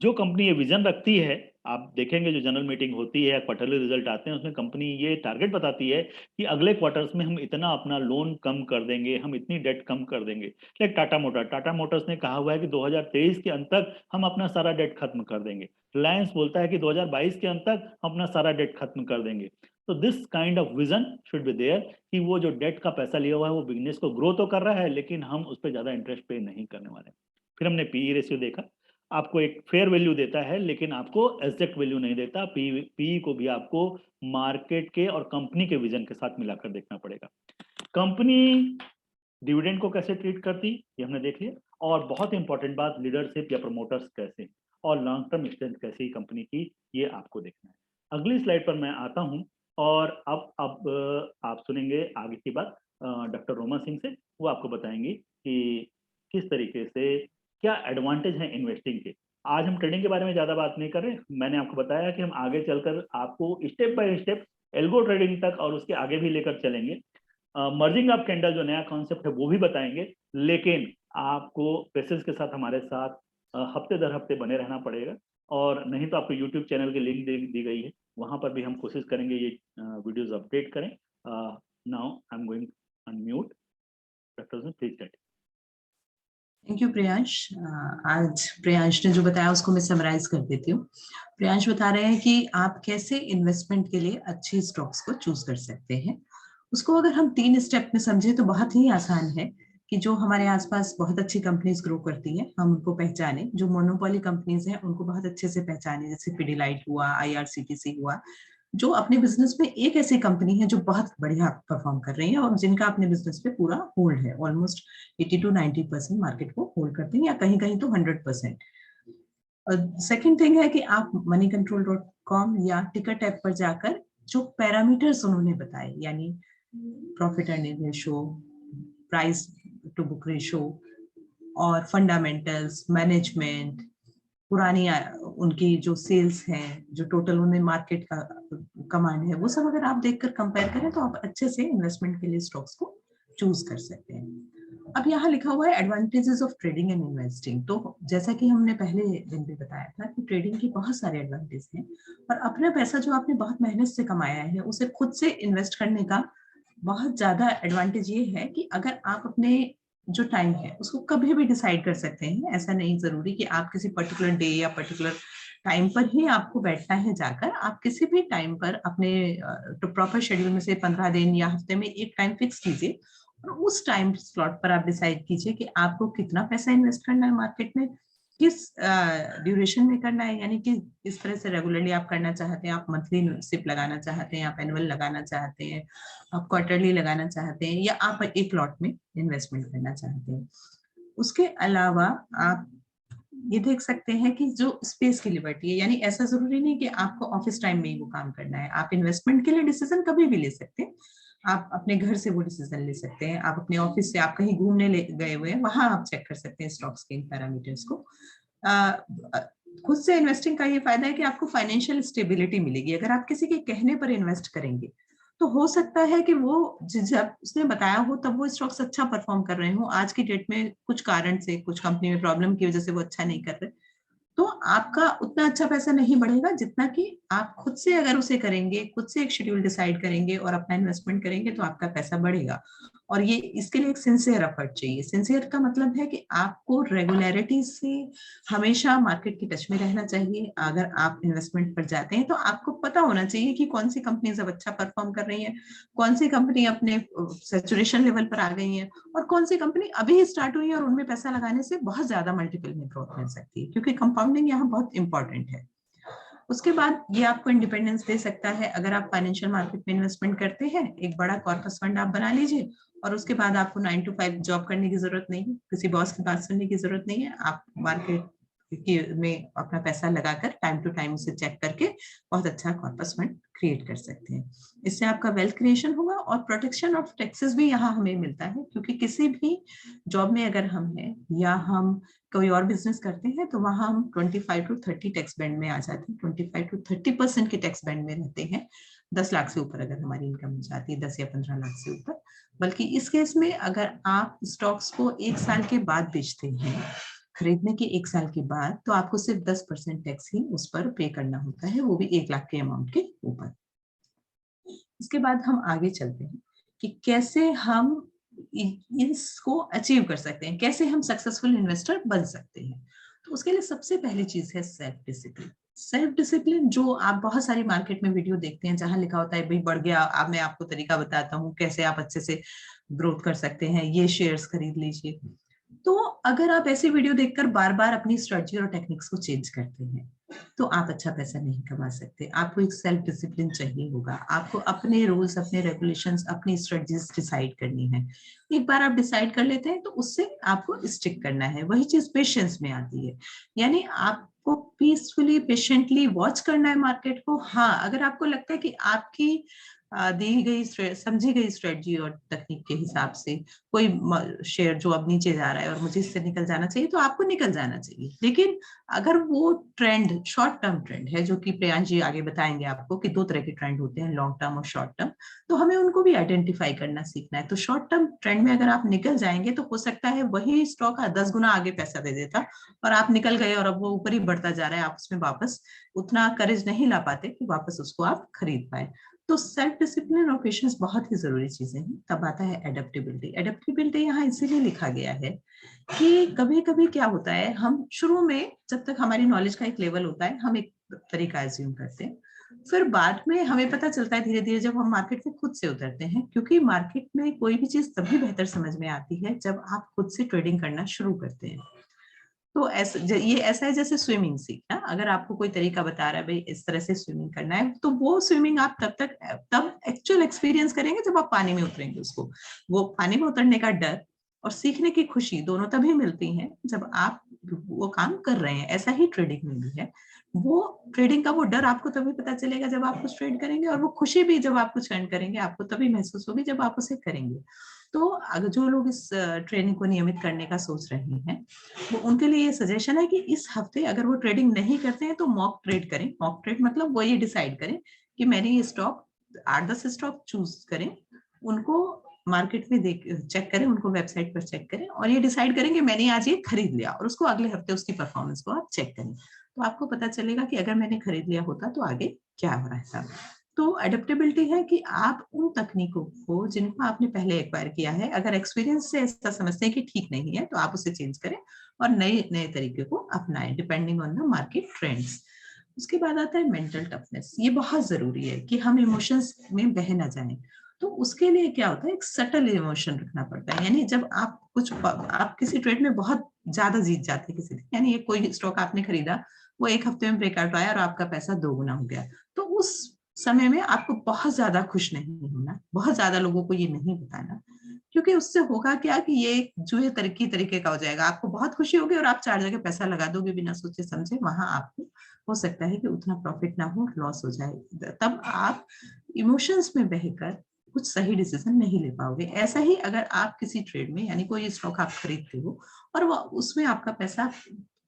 जो कंपनी ये विजन रखती है, आप देखेंगे जो जनरल मीटिंग होती है या क्वार्टरली रिजल्ट आते हैं, उसमें कंपनी ये टारगेट बताती है कि अगले क्वार्टर्स में हम इतना अपना लोन कम कर देंगे, हम इतनी डेट कम कर देंगे। लाइक टाटा मोटर्स ने कहा हुआ है कि 2023 के अंत तक हम अपना सारा डेट खत्म कर देंगे। रिलायंस बोलता है कि 2022 के अंत तक हम अपना सारा डेट खत्म कर देंगे। तो this kind of vision should be there कि वो जो डेट का पैसा लिया हुआ है वो बिजनेस को ग्रो तो कर रहा है, लेकिन हम उस पर ज्यादा इंटरेस्ट पे नहीं करने वाले। फिर हमने पीई रेशियो देखा, आपको एक फेयर वैल्यू देता है लेकिन आपको एग्जैक्ट वैल्यू नहीं देता। पी को भी आपको मार्केट के और कंपनी के विजन के साथ मिलाकर देखना पड़ेगा। कंपनी डिविडेंड को कैसे ट्रीट करती ये हमने देख लिया, और बहुत इंपॉर्टेंट बात, लीडरशिप या प्रमोटर्स कैसे और लॉन्ग टर्म स्ट्रेंथ कैसी कंपनी की, ये आपको देखना है। अगली स्लाइड पर मैं आता हूं, और अब आप सुनेंगे आगे की बात डॉक्टर रोमा सिंह से। वो आपको बताएंगी कि किस तरीके से क्या एडवांटेज है इन्वेस्टिंग के। आज हम ट्रेडिंग के बारे में ज़्यादा बात नहीं कर रहे, मैंने आपको बताया कि हम आगे चलकर आपको step by step algo trading तक और उसके आगे भी लेकर चलेंगे। मर्जिंग ऑफ कैंडल जो नया कॉन्सेप्ट है वो भी बताएंगे, लेकिन आपको पेशेंस के साथ हमारे साथ हफ्ते दर हफ्ते बने रहना पड़ेगा, और नहीं तो आपको यूट्यूब चैनल की लिंक दी गई है, वहां पर भी हम कोशिश करेंगे ये वीडियोस अपडेट करें। Now I am going unmute, doctor please. Thank you Priyansh. आज प्रियांश ने जो बताया उसको मैं समराइज कर देती हूँ। प्रियांश बता रहे हैं कि आप कैसे इन्वेस्टमेंट के लिए अच्छी स्टॉक्स को चूज कर सकते हैं। उसको अगर हम 3 स्टेप में समझे तो बहुत ही आसान है कि जो हमारे आसपास बहुत अच्छी कंपनीज ग्रो करती हैं हम उनको पहचाने, जो मोनोपोली कंपनीज हैं उनको बहुत अच्छे से पहचाने, जैसे पिडिलाइट हुआ, आईआरसीटीसी हुआ, जो अपने बिजनेस में एक ऐसी कंपनी है जो बहुत बढ़िया परफॉर्म कर रही है और जिनका अपने बिजनेस पे पूरा होल्ड है। ऑलमोस्ट 80 to 90% मार्केट को होल्ड करते हैं, या कहीं कहीं तो 100%। सेकेंड थिंग है कि आप moneycontrol.com या टिकट ऐप पर जाकर जो पैरामीटर्स उन्होंने बताए, यानी profit earning ratio, price to book ratio और फंडामेंटल्स, मैनेजमेंट, पुरानी उनकी जो सेल्स है, जो टोटल उन्हें मार्केट का कमांड है, वो सब अगर आप देखकर कंपेयर करें तो आप अच्छे से इन्वेस्टमेंट के लिए स्टॉक्स को चूज कर सकते हैं। अब यहाँ लिखा हुआ है advantages of trading and investing. तो जैसा कि हमने पहले दिन भी बताया था कि ट्रेडिंग की बहुत सारे एडवांटेज हैं, और अपना पैसा जो आपने बहुत मेहनत से कमाया है उसे खुद से इन्वेस्ट करने का बहुत ज्यादा एडवांटेज ये है कि अगर आप अपने जो टाइम है उसको कभी भी डिसाइड कर सकते हैं। ऐसा नहीं जरूरी कि आप किसी पर्टिकुलर डे या पर्टिकुलर टाइम पर ही आपको बैठना है जाकर, आप किसी भी टाइम पर अपने प्रॉपर शेड्यूल में से 15 दिन या हफ्ते में एक टाइम फिक्स कीजिए, और उस टाइम स्लॉट पर आप डिसाइड कीजिए कि आपको कितना पैसा इन्वेस्ट करना है मार्केट में, किस ड्यूरेशन में करना है, यानी कि इस तरह से रेगुलरली आप करना चाहते हैं, आप मंथली सिप लगाना चाहते हैं, आप एनुअल लगाना चाहते हैं, आप क्वार्टरली लगाना चाहते हैं, या आप एक लॉट में इन्वेस्टमेंट करना चाहते हैं। उसके अलावा आप ये देख सकते हैं कि जो स्पेस की लिबर्टी है, यानी ऐसा जरूरी नहीं कि आपको ऑफिस टाइम में ही वो काम करना है, आप इन्वेस्टमेंट के लिए डिसीजन कभी भी ले सकते हैं। आप अपने घर से वो डिसीजन ले सकते हैं, आप अपने ऑफिस से, आप कहीं घूमने गए हुए हैं, वहां आप चेक कर सकते हैं स्टॉक्स के इन पैरामीटर्स को। खुद से इन्वेस्टिंग का ये फायदा है कि आपको फाइनेंशियल स्टेबिलिटी मिलेगी। अगर आप किसी के कहने पर इन्वेस्ट करेंगे तो हो सकता है कि वो जब उसने बताया हो तब वो स्टॉक्स अच्छा परफॉर्म कर रहे हो, आज की डेट में कुछ कारण से, कुछ कंपनी में प्रॉब्लम की वजह से वो अच्छा नहीं कर रहे, तो आपका उतना अच्छा पैसा नहीं बढ़ेगा जितना कि आप खुद से अगर उसे करेंगे, खुद से एक शेड्यूल डिसाइड करेंगे और अपना इन्वेस्टमेंट करेंगे तो आपका पैसा बढ़ेगा। और ये इसके लिए एक सिंसियर एफर्ट चाहिए। सिंसियर का मतलब है कि आपको रेगुलरिटी से हमेशा मार्केट की टच में रहना चाहिए। अगर आप इन्वेस्टमेंट पर जाते हैं तो आपको पता होना चाहिए कि कौन सी कंपनी अब अच्छा परफॉर्म कर रही है, कौन सी कंपनी अपने सैचुरेशन लेवल पर आ गई है, और कौन सी कंपनी अभी स्टार्ट हुई है और उनमें पैसा लगाने से बहुत ज्यादा मल्टीपल में ग्रोथ मिल सकती है, क्योंकि कंपाउंडिंग यहाँ बहुत इंपॉर्टेंट है। उसके बाद ये आपको इंडिपेंडेंस दे सकता है। अगर आप फाइनेंशियल मार्केट में इन्वेस्टमेंट करते हैं, एक बड़ा कॉर्पस फंड आप बना लीजिए, और उसके बाद आपको 9 to 5 जॉब करने की जरूरत नहीं है, किसी बॉस की बात सुनने की जरूरत नहीं है, आप मार्केट में अपना पैसा लगाकर टाइम टू टाइम उसे चेक करके बहुत अच्छा कॉर्पस फंड क्रिएट कर सकते हैं। इससे आपका वेल्थ क्रिएशन होगा और प्रोटेक्शन ऑफ टैक्सेस भी यहाँ हमें मिलता है, क्योंकि किसी भी जॉब में अगर हम हैं या हम कोई और बिजनेस करते हैं तो वहां हम 25 to 30 टैक्स बैंड में आ जाते हैं, 25 to 30% के टैक्स बैंड में रहते हैं 10 लाख से ऊपर अगर हमारी इनकम हो जाती है, 10 या 15 लाख से ऊपर। बल्कि इस केस में अगर आप स्टॉक्स को 1 साल के बाद बेचते हैं, खरीदने के 1 साल के बाद, तो आपको सिर्फ 10% टैक्स ही उस पर पे करना होता है, वो भी 1 लाख के अमाउंट के ऊपर। इसके बाद हम आगे चलते हैं कि कैसे हम इसको अचीव कर सकते हैं, कैसे हम सक्सेसफुल इन्वेस्टर बन सकते हैं। तो उसके लिए सबसे पहली चीज है सेल्फ डिसिप्लिन। सेल्फ डिसिप्लिन जो आप बहुत सारी मार्केट में वीडियो देखते हैं जहां लिखा होता है भाई बढ़ गया, अब मैं आपको तरीका बताता हूँ कैसे आप अच्छे से ग्रोथ कर सकते हैं, ये शेयर्स खरीद लीजिए। तो अगर आप ऐसी वीडियो देखकर बार बार अपनी स्ट्रेटजी और टेक्निक्स को चेंज करते हैं तो आप अच्छा पैसा नहीं कमा सकते। आपको एक सेल्फ डिसिप्लिन चाहिए होगा, आपको अपने रूल्स, अपने रेगुलेशंस, अपनी स्ट्रेटजीज डिसाइड करनी है। एक बार आप डिसाइड कर लेते हैं तो उससे आपको स्टिक करना है। वही चीज पेशेंस में आती है, यानी आपको पीसफुली पेशेंटली वॉच करना है मार्केट को। हाँ, अगर आपको लगता है कि आपकी दी गई समझी गई स्ट्रेटजी और तकनीक के हिसाब से कोई शेयर जो अब नीचे जा रहा है और मुझे इससे निकल जाना चाहिए, तो आपको निकल जाना चाहिए। लेकिन अगर वो ट्रेंड शॉर्ट टर्म ट्रेंड है, जो कि प्रियांश जी आगे बताएंगे आपको कि 2 तरह के ट्रेंड होते हैं, लॉन्ग टर्म और शॉर्ट टर्म, तो हमें उनको भी आइडेंटिफाई करना सीखना है। तो शॉर्ट टर्म ट्रेंड में अगर आप निकल जाएंगे तो हो सकता है वही स्टॉक 10 गुना आगे पैसा दे देता और आप निकल गए और अब वो ऊपर ही बढ़ता जा रहा है, आप उसमें वापस उतना करेज नहीं ला पाते कि वापस उसको आप खरीद पाए। तो सेल्फ डिसिप्लिन और पेशेंस बहुत ही जरूरी चीजें हैं। तब आता है एडेप्टेबिलिटी। एडेप्टेबिलिटी यहाँ इसीलिए लिखा गया है कि कभी कभी क्या होता है, हम शुरू में जब तक हमारी नॉलेज का एक लेवल होता है हम एक तरीका एज्यूम करते हैं, फिर बाद में हमें पता चलता है धीरे धीरे जब हम मार्केट में खुद से उतरते हैं, क्योंकि मार्केट में कोई भी चीज तभी बेहतर समझ में आती है जब आप खुद से ट्रेडिंग करना शुरू करते हैं। तो ये ऐसा है जैसे स्विमिंग सीखना। अगर आपको कोई तरीका बता रहा है भाई इस तरह से स्विमिंग करना है, तो वो स्विमिंग आप तब एक्चुअल एक्सपीरियंस करेंगे जब आप पानी में उतरेंगे। उसको, वो पानी में उतरने का डर और सीखने की खुशी दोनों तभी मिलती हैं जब आप वो काम कर रहे हैं। ऐसा ही ट्रेडिंग में भी है। वो ट्रेडिंग का वो डर आपको तभी पता चलेगा जब आप कुछ ट्रेड करेंगे, और वो खुशी भी जब आप कुछ अर्न करेंगे आपको तभी महसूस होगी जब आप उसे करेंगे। तो अगर जो लोग इस ट्रेनिंग को नियमित करने का सोच रहे हैं, वो उनके लिए ये सजेशन है कि इस हफ्ते अगर वो ट्रेडिंग नहीं करते हैं तो मॉक ट्रेड करें। मॉक ट्रेड मतलब वो ये डिसाइड करें कि मैंने ये स्टॉक 8-10 स्टॉक चूज करें, उनको मार्केट में देख चेक करें, उनको वेबसाइट पर चेक करें और ये डिसाइड करें कि मैंने आज ये खरीद लिया, और उसको अगले हफ्ते उसकी परफॉर्मेंस को आप चेक करें। तो आपको पता चलेगा कि अगर मैंने खरीद लिया होता तो आगे क्या हो रहा था। तो एडेप्टेबिलिटी है कि आप उन तकनीकों को जिनको आपने पहले एक्वायर किया है, अगर एक्सपीरियंस से ऐसा समझते हैं कि ठीक नहीं है तो आप उसे चेंज करें और नए नए तरीके को अपनाएं depending on the market trends. उसके बाद आता है मेंटल टफनेस। ये बहुत जरूरी है कि हम इमोशंस में बह ना जाएं। तो उसके लिए क्या होता है, एक सटल इमोशन रखना पड़ता है। यानी जब आप किसी ट्रेड में बहुत ज्यादा जीत जाते हैं किसी दिन, यानी ये कोई स्टॉक आपने खरीदा, वो एक हफ्ते में ब्रेकआउट आया और आपका पैसा 2 गुना हो गया, तो उस समय में आपको बहुत ज्यादा खुश नहीं होना, बहुत ज्यादा लोगों को ये नहीं बताना, क्योंकि उससे होगा क्या कि ये जुए तरीके का हो जाएगा। आपको बहुत खुशी होगी और आप 4 जगह पैसा लगा दोगे बिना सोचे समझे, वहां आपको हो सकता है कि उतना प्रॉफिट ना हो, लॉस हो जाए। तब आप इमोशंस में बहकर कुछ सही डिसीजन नहीं ले पाओगे। ऐसा ही अगर आप किसी ट्रेड में, यानी कोई स्टॉक आप खरीदते हो और वो उसमें आपका पैसा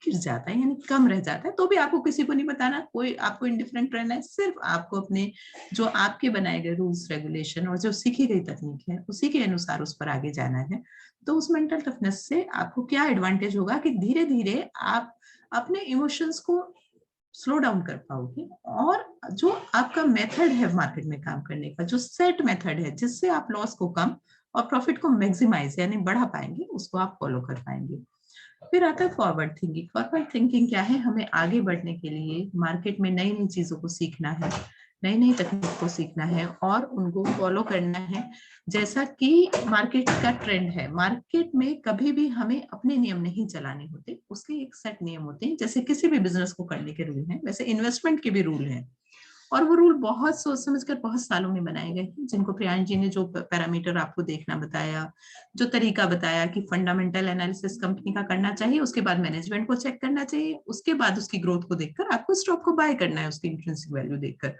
गिर जाता है यानी कम रह जाता है, तो भी आपको किसी को नहीं बताना, कोई आपको इंडिफरेंट रहना है। सिर्फ आपको अपने जो आपके बनाए गए रूल्स रेगुलेशन और जो सीखी गई तकनीक है उसी के अनुसार उस पर आगे जाना है। तो उस मेंटल टफनेस से आपको क्या एडवांटेज होगा कि धीरे धीरे आप अपने इमोशंस को स्लो डाउन कर पाओगे, और जो आपका मेथड है मार्केट में काम करने का, जो सेट मेथड है जिससे आप लॉस को कम और प्रॉफिट को मैक्सिमाइज यानी बढ़ा पाएंगे, उसको आप फॉलो कर पाएंगे। फिर आता है फॉरवर्ड थिंकिंग। फॉरवर्ड थिंकिंग क्या है, हमें आगे बढ़ने के लिए मार्केट में नई नई चीजों को सीखना है, नई नई तकनीक को सीखना है और उनको फॉलो करना है जैसा कि मार्केट का ट्रेंड है। मार्केट में कभी भी हमें अपने नियम नहीं चलाने होते, उसके एक सेट नियम होते हैं। जैसे किसी भी बिजनेस को करने के रूल हैं, वैसे इन्वेस्टमेंट के भी रूल हैं। और वो रूल बहुत सोच समझकर बहुत सालों में बनाए गए हैं, जिनको प्रियांश जी ने जो पैरामीटर आपको देखना बताया, जो तरीका बताया कि फंडामेंटल एनालिसिस कंपनी का करना चाहिए, उसके बाद मैनेजमेंट को चेक करना चाहिए, उसके बाद उसकी ग्रोथ को देखकर आपको स्टॉक को बाय करना है उसकी इंट्रिंसिक वैल्यू देखकर।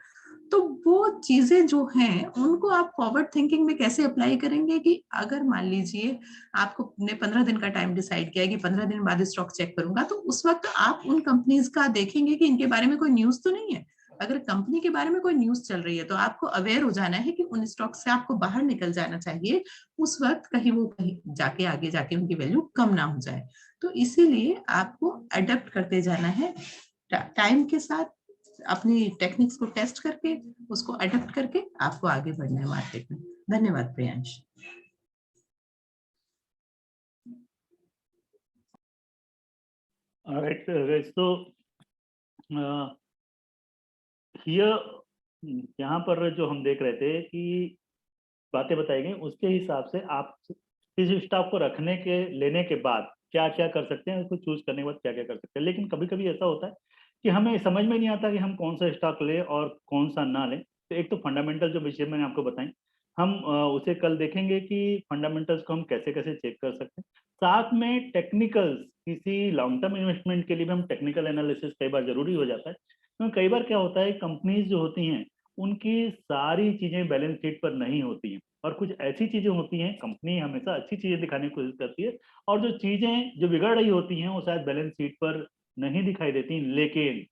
तो वो चीजें जो हैं उनको आप फॉरवर्ड थिंकिंग में कैसे अप्लाई करेंगे कि अगर मान लीजिए आपको ने 15 दिन का टाइम डिसाइड किया है कि 15 दिन बाद स्टॉक चेक करूंगा, तो उस वक्त आप उन कंपनीज का देखेंगे कि इनके बारे में कोई न्यूज तो नहीं है। अगर कंपनी के बारे में कोई न्यूज चल रही है तो आपको अवेयर हो जाना है कि उन स्टॉक से आपको बाहर निकल जाना चाहिए उस वक्त, कहीं वो कहीं जाके आगे जाके उनकी वैल्यू कम ना हो जाए। तो इसीलिए आपको अडेप्ट करते जाना है टाइम के साथ, अपनी टेक्निक्स को टेस्ट करके उसको अडेप्ट करके आपको आगे बढ़ना है मार्केट में। धन्यवाद Priyansh. All right, guys, so here यहाँ पर जो हम देख रहे थे कि बातें बताई गई, उसके हिसाब से आप किस स्टॉक को रखने के लेने के बाद क्या क्या कर सकते हैं, उसको चूज करने के बाद क्या क्या कर सकते हैं। लेकिन कभी कभी ऐसा होता है कि हमें समझ में नहीं आता कि हम कौन सा स्टॉक लें और कौन सा ना लें। तो एक तो फंडामेंटल जो विषय मैंने आपको बताई, हम उसे कल देखेंगे कि फंडामेंटल्स को हम कैसे कैसे चेक कर सकते हैं। साथ में टेक्निकल्स, किसी लॉन्ग टर्म इन्वेस्टमेंट के लिए भी हम टेक्निकल एनालिसिस कई बार जरूरी हो जाता है, क्योंकि कई बार क्या होता है, कंपनीज जो होती हैं उनकी सारी चीजें बैलेंस शीट पर नहीं होती हैं, और कुछ ऐसी चीजें होती हैं, कंपनी हमेशा अच्छी चीजें दिखाने की कोशिश करती है, और जो चीजें जो बिगड़ रही होती हैं वो शायद बैलेंस शीट पर नहीं दिखाई देती, लेकिन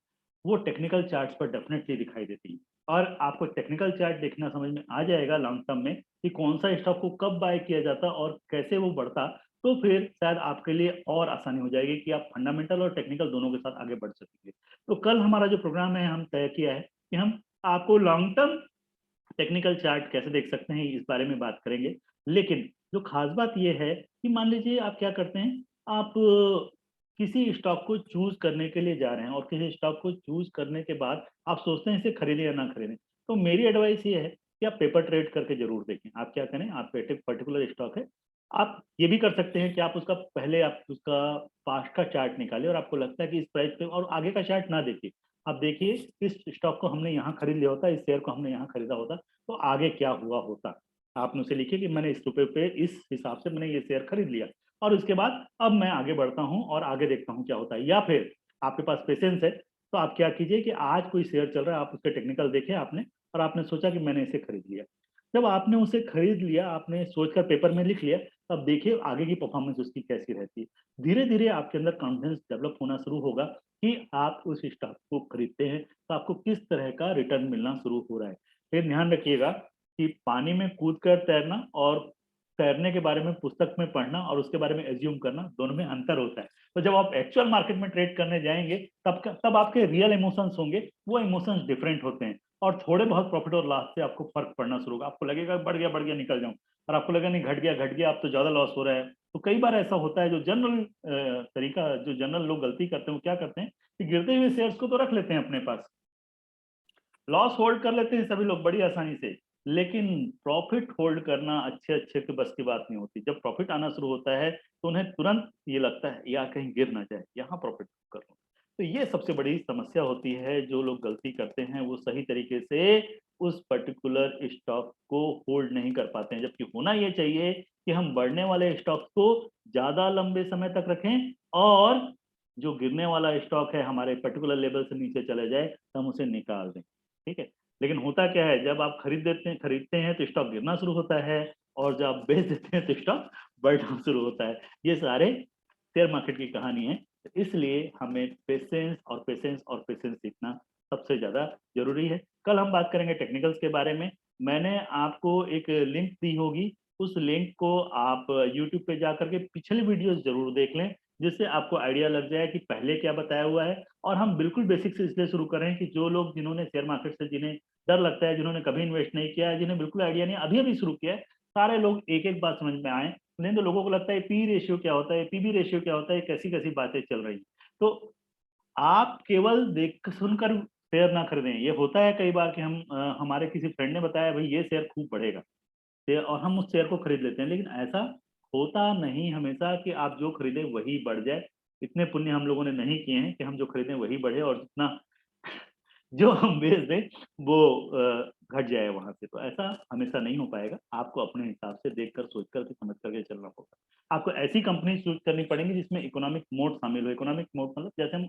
वो टेक्निकल चार्ट्स पर डेफिनेटली दिखाई देती हैं। और आपको टेक्निकल चार्ट देखना समझ में आ जाएगा लॉन्ग टर्म में कि कौन सा स्टॉक को कब बाय किया जाता और कैसे वो बढ़ता, तो फिर शायद आपके लिए और आसानी हो जाएगी कि आप फंडामेंटल और टेक्निकल दोनों के साथ आगे बढ़ सकेंगे। तो कल हमारा जो प्रोग्राम है, हम तय किया है कि हम आपको लॉन्ग टर्म टेक्निकल चार्ट कैसे देख सकते हैं इस बारे में बात करेंगे। लेकिन जो खास बात यह है कि मान लीजिए आप क्या करते हैं, आप किसी स्टॉक को चूज करने के लिए जा रहे हैं और किसी स्टॉक को चूज करने के बाद आप सोचते हैं इसे खरीदें या ना खरीदें, तो मेरी एडवाइस ये है कि आप पेपर ट्रेड करके जरूर देखें। आप क्या करें, आप पर्टिकुलर स्टॉक है, आप ये भी कर सकते हैं कि आप उसका पहले आप उसका पास्ट का चार्ट निकालें और आपको लगता है कि इस प्राइस पे, और आगे का चार्ट ना देखिए, आप देखिए इस स्टॉक को हमने यहाँ खरीद लिया होता, इस शेयर को हमने यहाँ खरीदा होता, तो आगे क्या हुआ होता। आपने उसे लिखिए कि मैंने इस रुपए पे इस हिसाब से मैंने ये शेयर खरीद लिया, और उसके बाद अब मैं आगे बढ़ता हूँ और आगे देखता हूँ क्या होता है। या फिर आपके पास पेशेंस है तो आप क्या कीजिए कि आज कोई शेयर चल रहा है, आप उसके टेक्निकल देखे आपने, और आपने सोचा कि मैंने इसे खरीद लिया। जब आपने उसे खरीद लिया, आपने सोचकर पेपर में लिख लिया, तब देखिए आगे की परफॉर्मेंस उसकी कैसी रहती है। धीरे धीरे आपके अंदर कॉन्फिडेंस डेवलप होना शुरू होगा कि आप उस स्टॉक को खरीदते हैं तो आपको किस तरह का रिटर्न मिलना शुरू हो रहा है। फिर ध्यान रखिएगा कि पानी में कूद कर तैरना और तैरने के बारे में पुस्तक में पढ़ना और उसके बारे में एज्यूम करना, दोनों में अंतर होता है। तो जब आप एक्चुअल मार्केट में ट्रेड करने जाएंगे तब आपके रियल इमोशंस होंगे, वो इमोशंस डिफरेंट होते हैं, और थोड़े बहुत प्रॉफिट और लॉस से आपको फर्क पड़ना शुरू होगा। आपको लगेगा बढ़ गया निकल जाऊं, और आपको लगेगा नहीं घट गया अब तो ज्यादा लॉस हो रहा है। तो कई बार ऐसा होता है, जो जनरल तरीका जो जनरल लोग गलती करते हैं वो क्या करते हैं कि गिरते हुए शेयर्स को तो रख लेते हैं अपने पास, लॉस होल्ड कर लेते हैं सभी लोग बड़ी आसानी से, लेकिन प्रॉफिट होल्ड करना अच्छे अच्छे के बस की बात नहीं होती। जब प्रॉफिट आना शुरू होता है तो उन्हें तुरंत ये लगता है या कहीं गिर ना जाए, यहाँ प्रॉफिट कर लो। तो ये सबसे बड़ी समस्या होती है, जो लोग गलती करते हैं वो सही तरीके से उस पर्टिकुलर स्टॉक को होल्ड नहीं कर पाते हैं। जबकि होना ये चाहिए कि हम बढ़ने वाले स्टॉक को ज्यादा लंबे समय तक रखें, और जो गिरने वाला स्टॉक है हमारे पर्टिकुलर लेवल से नीचे चले जाए तो हम उसे निकाल दें। ठीक है। लेकिन होता क्या है, जब आप खरीदते हैं तो स्टॉक गिरना शुरू होता है, और जब आप बेच देते हैं तो स्टॉक बढ़ना शुरू होता है। ये सारे शेयर मार्केट की कहानी है। तो इसलिए हमें पेशेंस और पेशेंस सीखना सबसे ज्यादा जरूरी है। कल हम बात करेंगे टेक्निकल्स के बारे में। मैंने आपको एक लिंक दी होगी, उस लिंक को आप यूट्यूब पे जाकर के पिछले वीडियोस जरूर देख लें, जिससे आपको आइडिया लग जाए कि पहले क्या बताया हुआ है। और हम बिल्कुल बेसिक से इसलिए शुरू कर रहे हैं कि जो लोग, जिन्होंने शेयर मार्केट से, जिन्हें डर लगता है, जिन्होंने कभी इन्वेस्ट नहीं किया है, जिन्हें बिल्कुल आइडिया नहीं, अभी अभी शुरू किया है, सारे लोग एक एक बात समझ में आए। नहीं तो लोगों को लगता है पी रेशियो क्या होता है, पीबी रेशियो क्या होता है, कैसी कैसी बातें चल रही हैं। तो आप केवल देख सुनकर शेयर ना खरीदें। ये होता है कई बार कि हमारे किसी फ्रेंड ने बताया भाई ये शेयर खूब बढ़ेगा, और हम उस शेयर को खरीद लेते हैं, लेकिन ऐसा होता नहीं हमेशा कि आप जो खरीदे वही बढ़ जाए। इतने पुण्य हम लोगों ने नहीं किए हैं कि हम जो खरीदें वही बढ़े, और जितना जो हम बेच दें वो घट जाए वहाँ से। तो ऐसा हमेशा नहीं हो पाएगा, आपको अपने हिसाब से देखकर, सोच कर के, समझ करके चलना होगा। आपको ऐसी कंपनी चूज़ करनी पड़ेंगी जिसमें इकोनॉमिक मोड शामिल हो। इकोनॉमिक मोड मतलब जैसे हम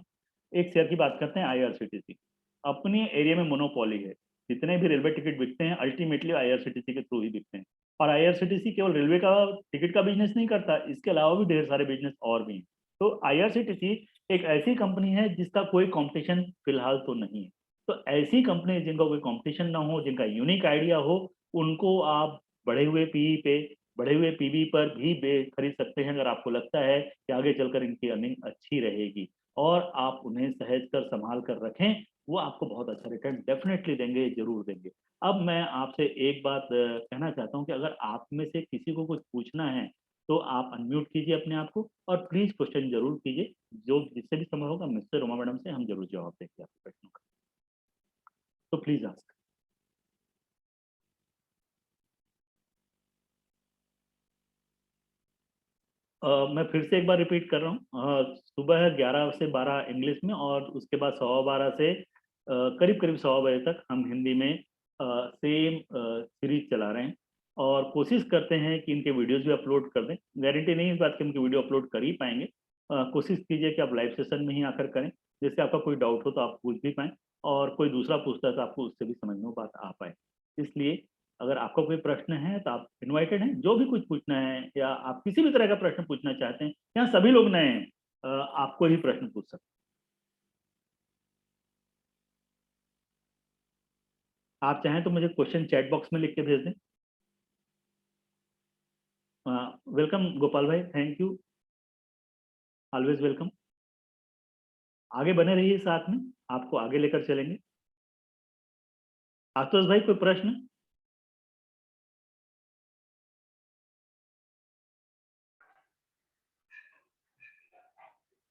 एक शेयर की बात करते हैं आईआरसीटीसी, अपने एरिया में मोनोपोली है, जितने भी रेलवे टिकट बिकते हैं अल्टीमेटली आईआरसीटीसी के थ्रू ही बिकते हैं। और आईआरसीटीसी केवल रेलवे का टिकट का बिजनेस नहीं करता, इसके अलावा भी ढेर सारे बिजनेस और भी हैं। तो आईआरसीटीसी एक ऐसी कंपनी है जिसका कोई कंपटीशन फिलहाल तो नहीं है। तो ऐसी कंपनी जिनका कोई कंपटीशन ना हो, जिनका यूनिक आइडिया हो, उनको आप बढ़े हुए पीई पे, बढ़े हुए पीबी पर भी खरीद सकते हैं, अगर आपको लगता है कि आगे चलकर इनकी अर्निंग अच्छी रहेगी और आप उन्हें सहज कर संभाल कर रखें, वो आपको बहुत अच्छा रिटर्न डेफिनेटली देंगे, जरूर देंगे। अब मैं आपसे एक बात कहना चाहता हूँ कि अगर आप में से किसी को कुछ पूछना है तो आप अनम्यूट कीजिए अपने आप को और प्लीज क्वेश्चन जरूर कीजिए। जो जिससे भी संभव होगा मिस्टर रोमा मैडम से हम जरूर जवाब देंगे आपके प्रश्नों का। तो प्लीज आस्क। मैं फिर से एक बार रिपीट कर रहा हूँ, सुबह 11 से 12 इंग्लिश में और उसके बाद 12:15 से करीब करीब 1:15 बजे तक हम हिंदी में सेम सीरीज चला रहे हैं और कोशिश करते हैं कि इनके वीडियोस भी अपलोड कर दें। गारंटी नहीं इस बात की हम वीडियो अपलोड कर ही पाएंगे। कोशिश कीजिए कि आप लाइव सेशन में ही आकर करें, जिससे आपका कोई डाउट हो तो आप पूछ भी पाएँ और कोई दूसरा पूछता है तो आपको उससे भी समझ में वो बात आ पाए। इसलिए अगर आपका कोई प्रश्न है तो आप इनवाइटेड हैं, जो भी कुछ पूछना है या आप किसी भी तरह का प्रश्न पूछना चाहते हैं, यहाँ सभी लोग नए हैं, आप कोई भी प्रश्न पूछ सकते हैं। आप चाहें तो मुझे क्वेश्चन चैट बॉक्स में लिख के भेज दें। वेलकम गोपाल भाई, थैंक यू, ऑलवेज वेलकम। आगे बने रहिए साथ में, आपको आगे लेकर चलेंगे। आशुतोष भाई कोई प्रश्न?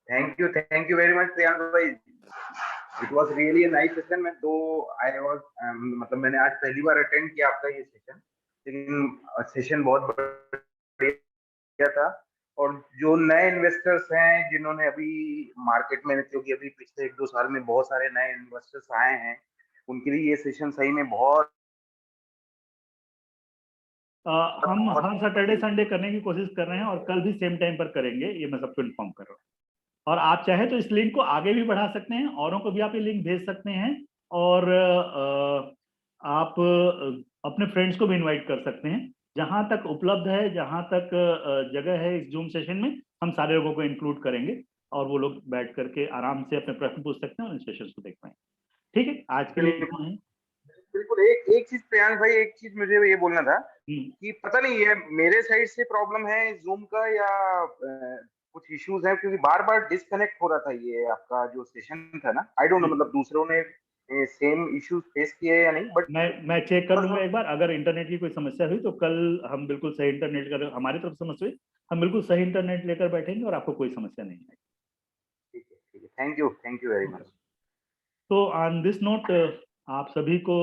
Thank you very much, Priyank bhai. It was really a nice session. मैं तो I was मतलब मैंने आज पहली बार अटेंड किया आपका ये सेशन, लेकिन सेशन बहुत बढ़िया था। और जो नए इन्वेस्टर्स हैं जिन्होंने अभी मार्केट में, क्योंकि अभी पिछले 1-2 साल में बहुत सारे नए इन्वेस्टर्स आए हैं, उनके लिए ये सेशन सही में बहुत हम बहुत हर सैटरडे संडे करने की कोशिश कर रहे हैं और कल भी सेम टाइम पर करेंगे, ये मैं सबको इन्फॉर्म कर रहा हूँ। और आप चाहे तो इस लिंक को आगे भी बढ़ा सकते हैं, औरों को भी आप ये लिंक भेज सकते हैं और आप अपने फ्रेंड्स को भी इनवाइट कर सकते हैं। जहां तक उपलब्ध है, जहां तक जगह है इस जूम सेशन में, हम सारे लोगों को इंक्लूड करेंगे और वो लोग बैठ करके आराम से अपने प्रश्न पूछ सकते हैं और इन सेशंस को देख पाएंगे। ठीक है, आज के लिए इतना है। बिल्कुल। एक एक चीज प्रियांश भाई, एक चीज मुझे ये बोलना था कि पता नहीं ये मेरे साइड से प्रॉब्लम है जूम का या कुछ इश्यूज है, क्योंकि बार बार डिस्कनेक्ट हो रहा था ये आपका जो सेशन था ना। आई डोंट नो मतलब दूसरों ने सेम इश्यूज फेस किए या नहीं, बट मैं चेक कर लूंगा एक बार, अगर इंटरनेट की कोई समस्या हुई तो कल हम बिल्कुल सही इंटरनेट कर, हमारी तरफ समस्या हुई हम बिल्कुल सही इंटरनेट लेकर बैठेंगे और आपको कोई समस्या नहीं आएगी। ठीक है। Thank you very much. तो ऑन दिस नोट आप सभी को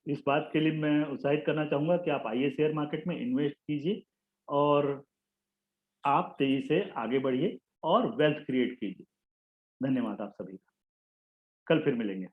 इस बात के लिए मैं उत्साहित करना चाहूंगा कि आप आइए शेयर मार्केट में इन्वेस्ट कीजिए और आप तेजी से आगे बढ़िए और वेल्थ क्रिएट कीजिए। धन्यवाद आप सभी का, कल फिर मिलेंगे।